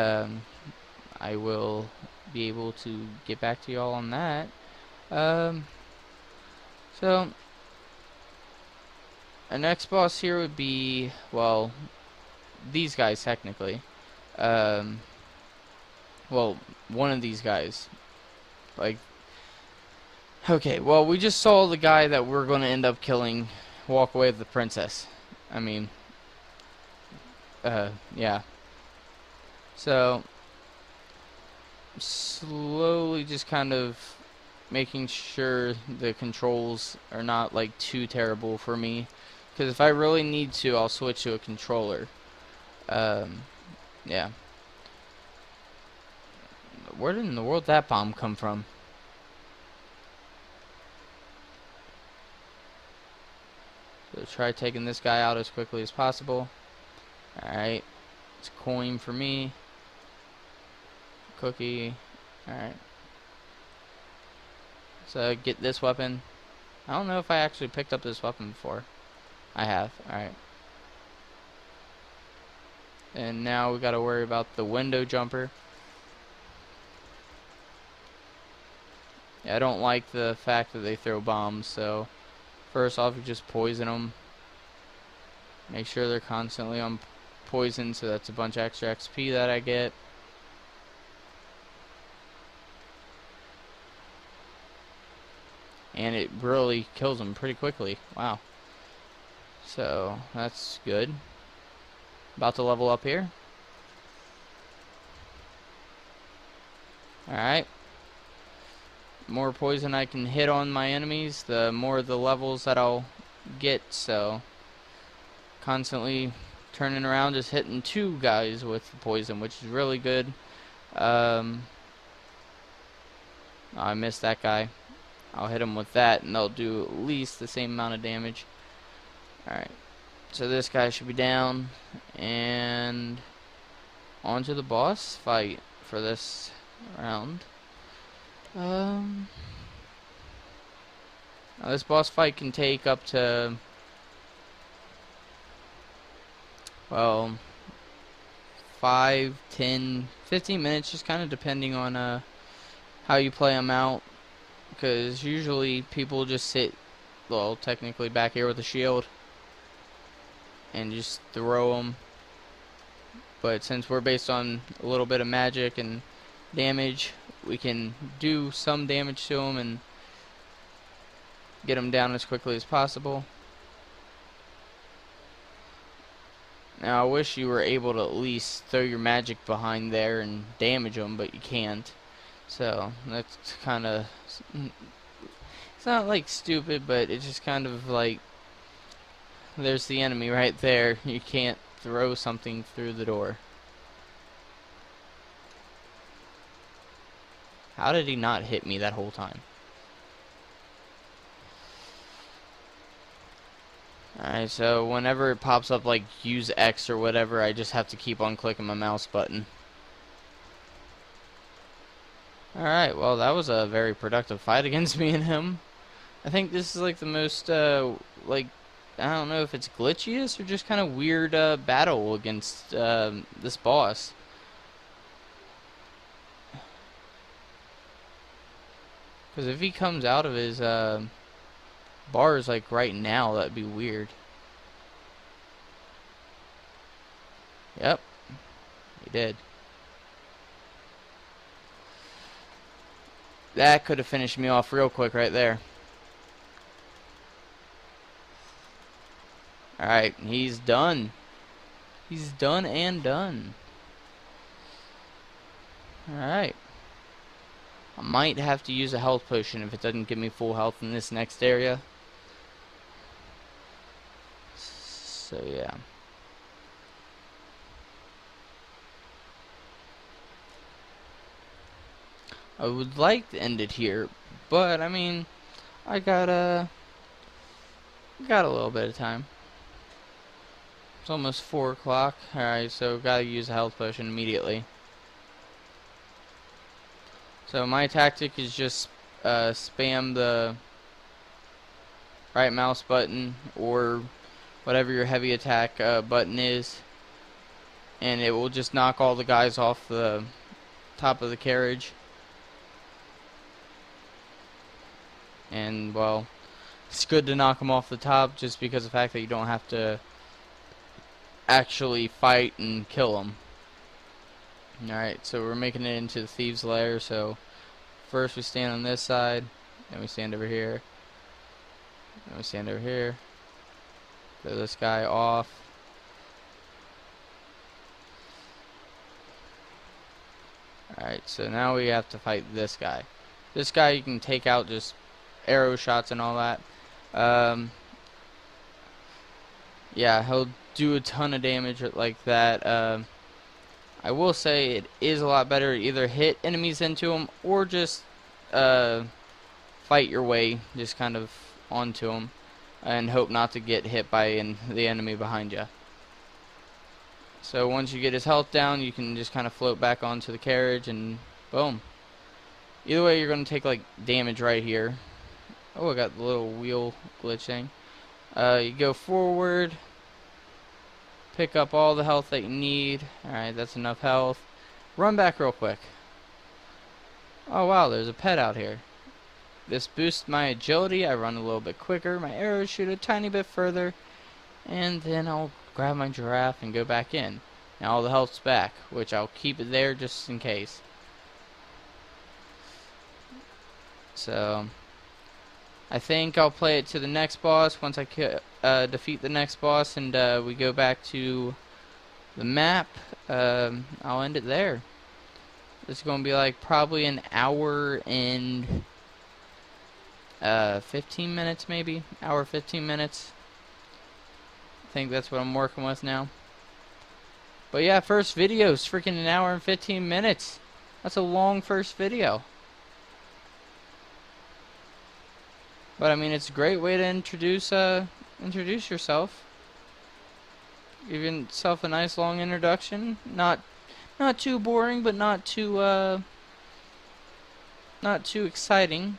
I will be able to get back to y'all on that. So our next boss here would be, well, these guys technically. Well, one of these guys. Like, okay, well, we just saw the guy that we're going to end up killing walk away with the princess. I mean, yeah. So, slowly just kind of making sure the controls are not like too terrible for me, because if I really need to, I'll switch to a controller. Yeah. Where in the world did that bomb come from? So try taking this guy out as quickly as possible. Alright. It's a coin for me. Cookie. Alright. So get this weapon. I don't know if I actually picked up this weapon before. I have. Alright. And now we gotta worry about the window jumper. Yeah, I don't like the fact that they throw bombs, so First off, you just poison them. Make sure they're constantly on poison, so that's a bunch of extra XP that I get. And it really kills them pretty quickly. Wow. So, that's good. About to level up here. Alright. More poison I can hit on my enemies, the more the levels that I'll get, so constantly turning around, just hitting 2 guys with poison, which is really good. I missed that guy. I'll hit him with that, and they'll do at least the same amount of damage. Alright, so this guy should be down, and on to the boss fight for this round. Now this boss fight can take up to, well, 5, 10, 15 minutes, just kind of depending on how you play them out. Because usually people just sit, well, technically back here with a shield and just throw them. But since we're based on a little bit of magic and damage, we can do some damage to them and get them down as quickly as possible. Now I wish you were able to at least throw your magic behind there and damage them, but you can't. So that's kind of, it's not like stupid, but it's just kind of like, there's the enemy right there. You can't throw something through the door. How did he not hit me that whole time? Alright, so whenever it pops up like use X or whatever, I just have to keep on clicking my mouse button. Alright, well that was a very productive fight against me and him. I think this is like the most, like, I don't know if it's glitchiest or just kind of weird battle against this boss. Because if he comes out of his bars like right now, that'd be weird. Yep, he did. That could have finished me off real quick right there. Alright, he's done. He's done and done. Alright. I might have to use a health potion if it doesn't give me full health in this next area. So yeah. I would like to end it here, but I mean, I got a little bit of time. It's almost 4 o'clock. Alright, so gotta use a health potion immediately. So my tactic is just spam the right mouse button or whatever your heavy attack button is, and it will just knock all the guys off the top of the carriage. And well, it's good to knock them off the top just because of the fact that you don't have to actually fight and kill them. Alright, so we're making it into the Thieves' Lair, so first we stand on this side, then we stand over here, then we stand over here, throw this guy off. Alright, so now we have to fight this guy. This guy you can take out just arrow shots and all that. Yeah, he'll do a ton of damage like that. I will say it is a lot better to either hit enemies into them or just fight your way just kind of onto them and hope not to get hit by the enemy behind you. So once you get his health down, you can just kind of float back onto the carriage and boom. Either way, you're going to take like damage right here. Oh, I got the little wheel glitching. You go forward, pick up all the health that you need. Alright, that's enough health. Run back real quick. Oh wow, there's a pet out here. This boosts my agility, I run a little bit quicker, my arrows shoot a tiny bit further, and then I'll grab my giraffe and go back in. Now all the health's back, which I'll keep it there just in case. So I think I'll play it to the next boss once I defeat the next boss and we go back to the map. I'll end it there. It's going to be like probably an hour and 15 minutes maybe. Hour 15 minutes. I think that's what I'm working with now. But yeah, first video is freaking an hour and 15 minutes. That's a long first video. But I mean, it's a great way to introduce yourself. Give yourself a nice long introduction. Not too boring, but not too exciting,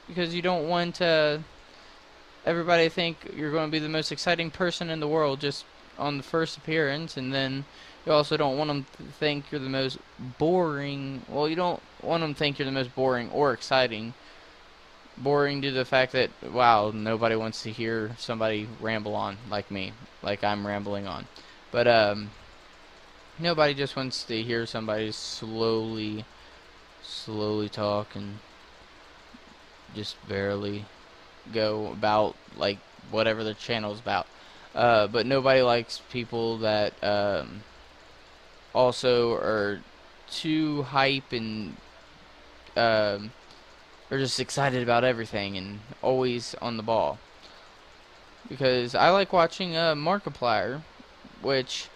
because you don't want everybody to think you're going to be the most exciting person in the world just on the first appearance, and then you also don't want them to think you're the most boring. Well, you don't want them to think you're the most boring or exciting. Boring due to the fact that, wow, nobody wants to hear somebody ramble on like me, like I'm rambling on. But nobody just wants to hear somebody slowly talk and just barely go about like whatever their channel is about. But nobody likes people that also are too hype and are just excited about everything and always on the ball. Because I like watching Markiplier, which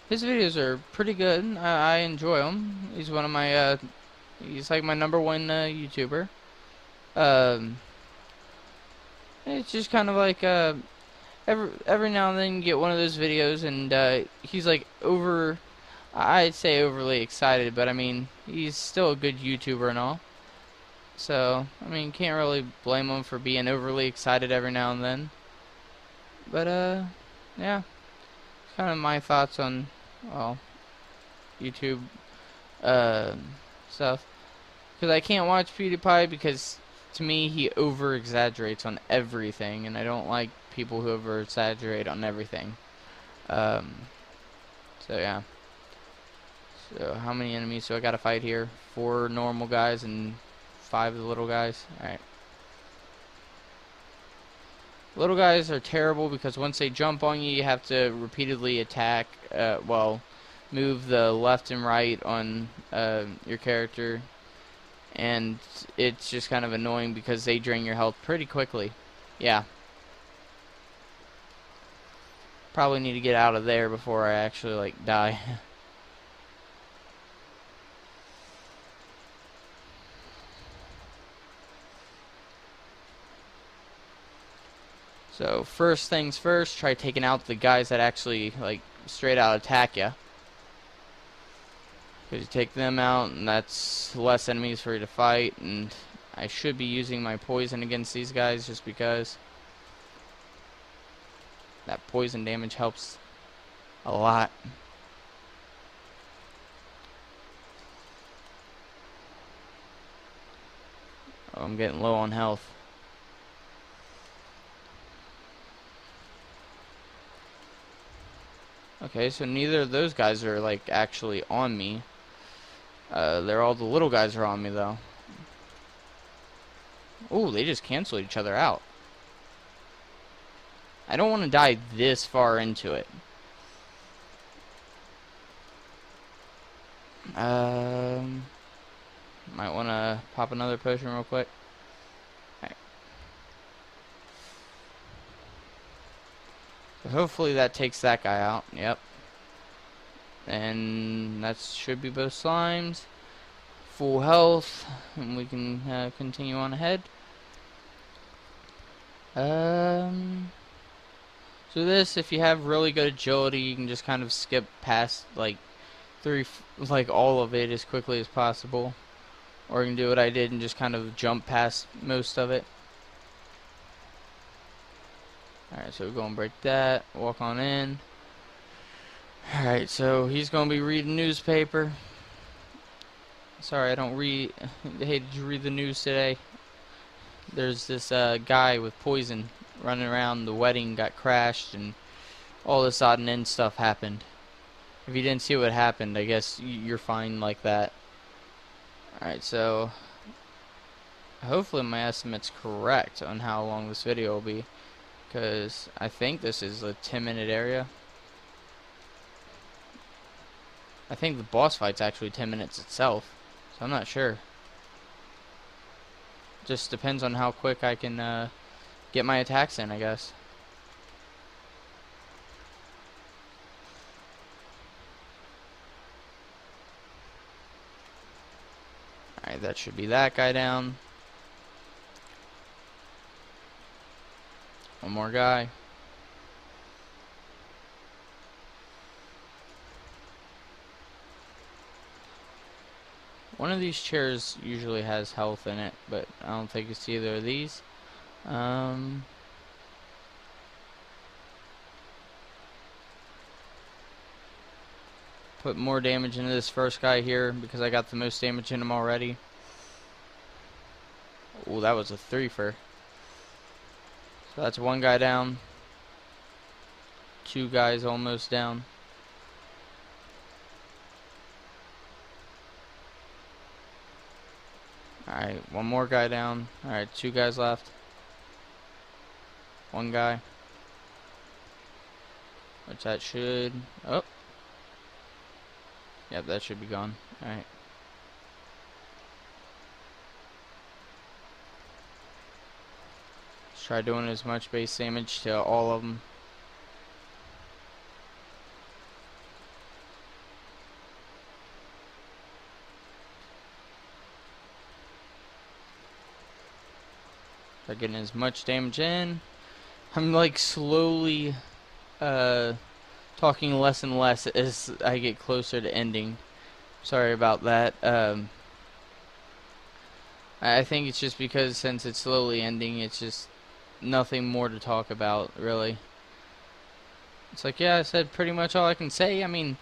his videos are pretty good. I enjoy them. He's one of my he's like my #1 YouTuber. It's just kind of like every now and then you get one of those videos and he's like I'd say overly excited, but I mean, he's still a good YouTuber and all. So, I mean, can't really blame him for being overly excited every now and then. But, yeah. Kind of my thoughts on, well, YouTube, stuff. Because I can't watch PewDiePie because, to me, he over-exaggerates on everything. And I don't like people who over-exaggerate on everything. So, yeah. So, how many enemies do I gotta fight here? 4 normal guys and 5 of the little guys. Alright. Little guys are terrible because once they jump on you, you have to repeatedly attack, move the left and right on your character. And it's just kind of annoying because they drain your health pretty quickly. Yeah. Probably need to get out of there before I actually, like, die. So first things first, try taking out the guys that actually like straight out attack you. Because you take them out and that's less enemies for you to fight, and I should be using my poison against these guys just because that poison damage helps a lot. Oh, I'm getting low on health. Okay, so neither of those guys are like actually on me. They're all the little guys are on me though. Oh, they just canceled each other out. I don't want to die this far into it. Might want to pop another potion real quick. Alright. So hopefully that takes that guy out. Yep. And that should be both slimes. Full health. And we can continue on ahead. So this, if you have really good agility, you can just kind of skip past like all of it as quickly as possible. Or you can do what I did and just kind of jump past most of it. Alright, so we're going to break that, walk on in. Alright, so he's going to be reading newspaper. Sorry, I don't read. Hey, did you read the news today? there's this guy with poison running around. The wedding got crashed, and all this odd and end stuff happened. If you didn't see what happened, I guess you're fine like that. Alright, so hopefully my estimate's correct on how long this video will be, because I think this is a 10-minute area. I think the boss fight's actually 10 minutes itself, so I'm not sure. Just depends on how quick I can get my attacks in, I guess. Alright, that should be that guy down. One more guy. One of these chairs usually has health in it, but I don't think it's either of these. Put more damage into this first guy here because I got the most damage in him already. Oh, that was a threefer. So that's one guy down. Two guys almost down. Alright, one more guy down. Alright, two guys left. One guy. Which that should... Oh. Yep, that should be gone. Alright. Let's try doing as much base damage to all of them. Try getting as much damage in. I'm like slowly talking less and less as I get closer to ending. Sorry about that. I think it's just because since it's slowly ending, it's just nothing more to talk about, really. It's like, yeah, I said pretty much all I can say. I mean,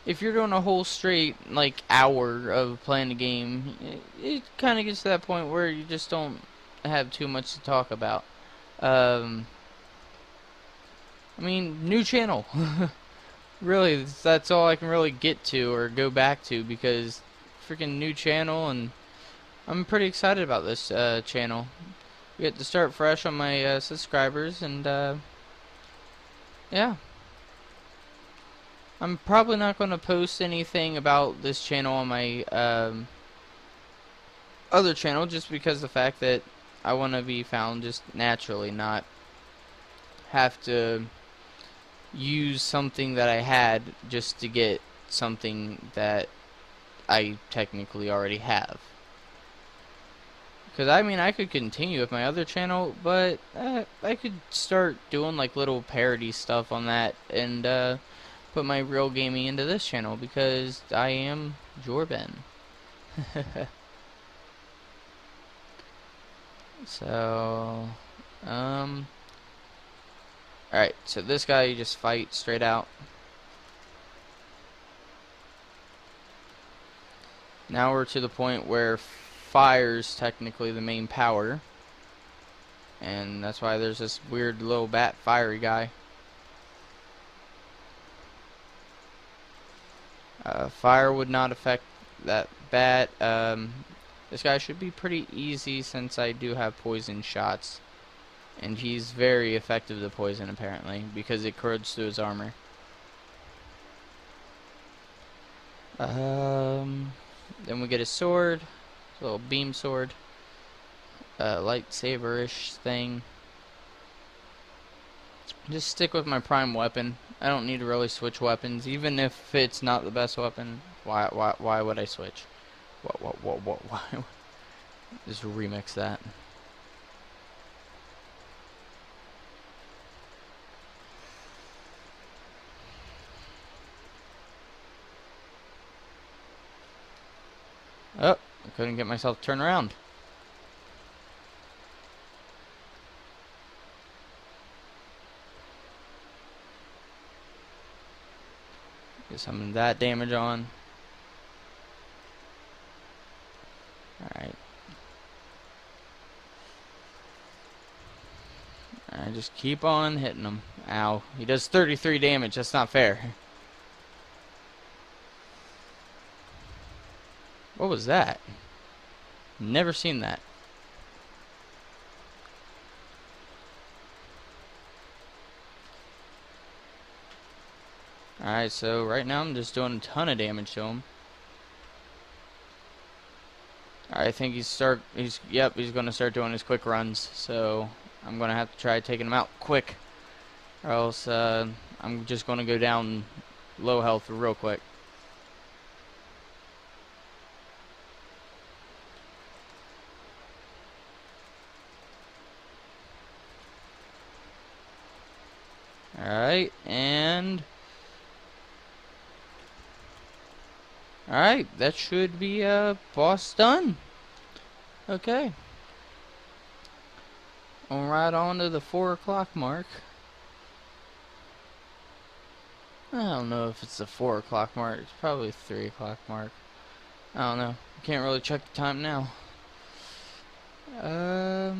if you're doing a whole straight, like, hour of playing the game, it kind of gets to that point where you just don't have too much to talk about. I mean, new channel. Really, that's all I can really get to or go back to, because freaking new channel, and I'm pretty excited about this channel. We get to start fresh on my subscribers, and yeah. I'm probably not going to post anything about this channel on my other channel, just because of the fact that I want to be found just naturally, not have to use something that I had just to get something that I technically already have. Because, I mean, I could continue with my other channel, but I could start doing, like, little parody stuff on that and put my real gaming into this channel, because I am Jorben. So, alright, so this guy you just fight straight out. Now we're to the point where fire's technically the main power. And that's why there's this weird little bat fiery guy. Fire would not affect that bat. This guy should be pretty easy since I do have poison shots. And he's very effective to poison, apparently, because it corrodes through his armor. Then we get a sword. A little beam sword. Lightsaber-ish thing. Just stick with my prime weapon. I don't need to really switch weapons, even if it's not the best weapon. Why would I switch? Why? Just remix that. Oh, I couldn't get myself to turn around. Get some of that damage on. Alright. just keep on hitting him. Ow. He does 33 damage. That's not fair. What was that? Never seen that. Alright, so right now I'm just doing a ton of damage to him. I think he's gonna start doing his quick runs, so I'm gonna have to try taking him out quick, or else I'm just gonna go down low health real quick. Alright, and alright, that should be boss done. Okay. Right on to the 4 o'clock mark. I don't know if it's the 4 o'clock mark. It's probably 3 o'clock mark. I don't know. Can't really check the time now. Alright.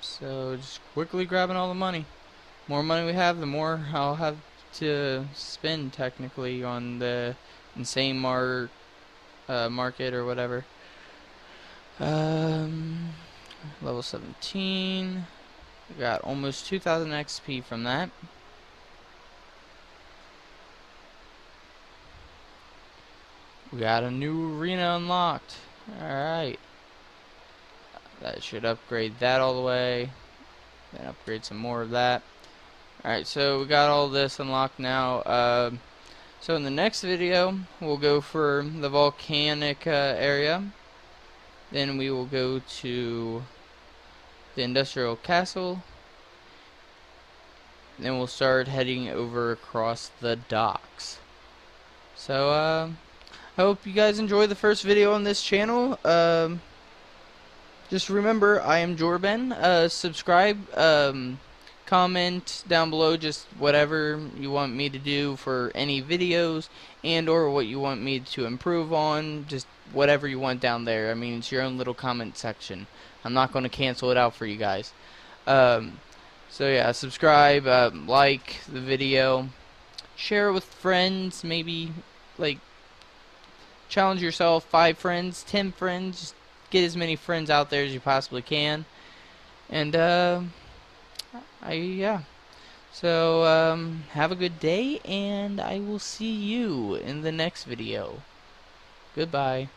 So just quickly grabbing all the money. More money we have, the more I'll have to spend technically on the insane market or whatever. Level 17. We got almost 2,000 XP from that. We got a new arena unlocked. Alright. That should upgrade that all the way. Then upgrade some more of that. Alright, so we got all this unlocked now. So in the next video, we'll go for the volcanic area. Then we will go to the industrial castle. Then we'll start heading over across the docks. So, I hope you guys enjoy the first video on this channel. Just remember, I am Jorben. Subscribe, comment down below just whatever you want me to do for any videos, and or what you want me to improve on. Just whatever you want down there. I mean, it's your own little comment section. I'm not going to cancel it out for you guys. So yeah, subscribe, like the video, share it with friends, maybe like challenge yourself, 5 friends, 10 friends, just get as many friends out there as you possibly can. And yeah. So have a good day, and I will see you in the next video. Goodbye.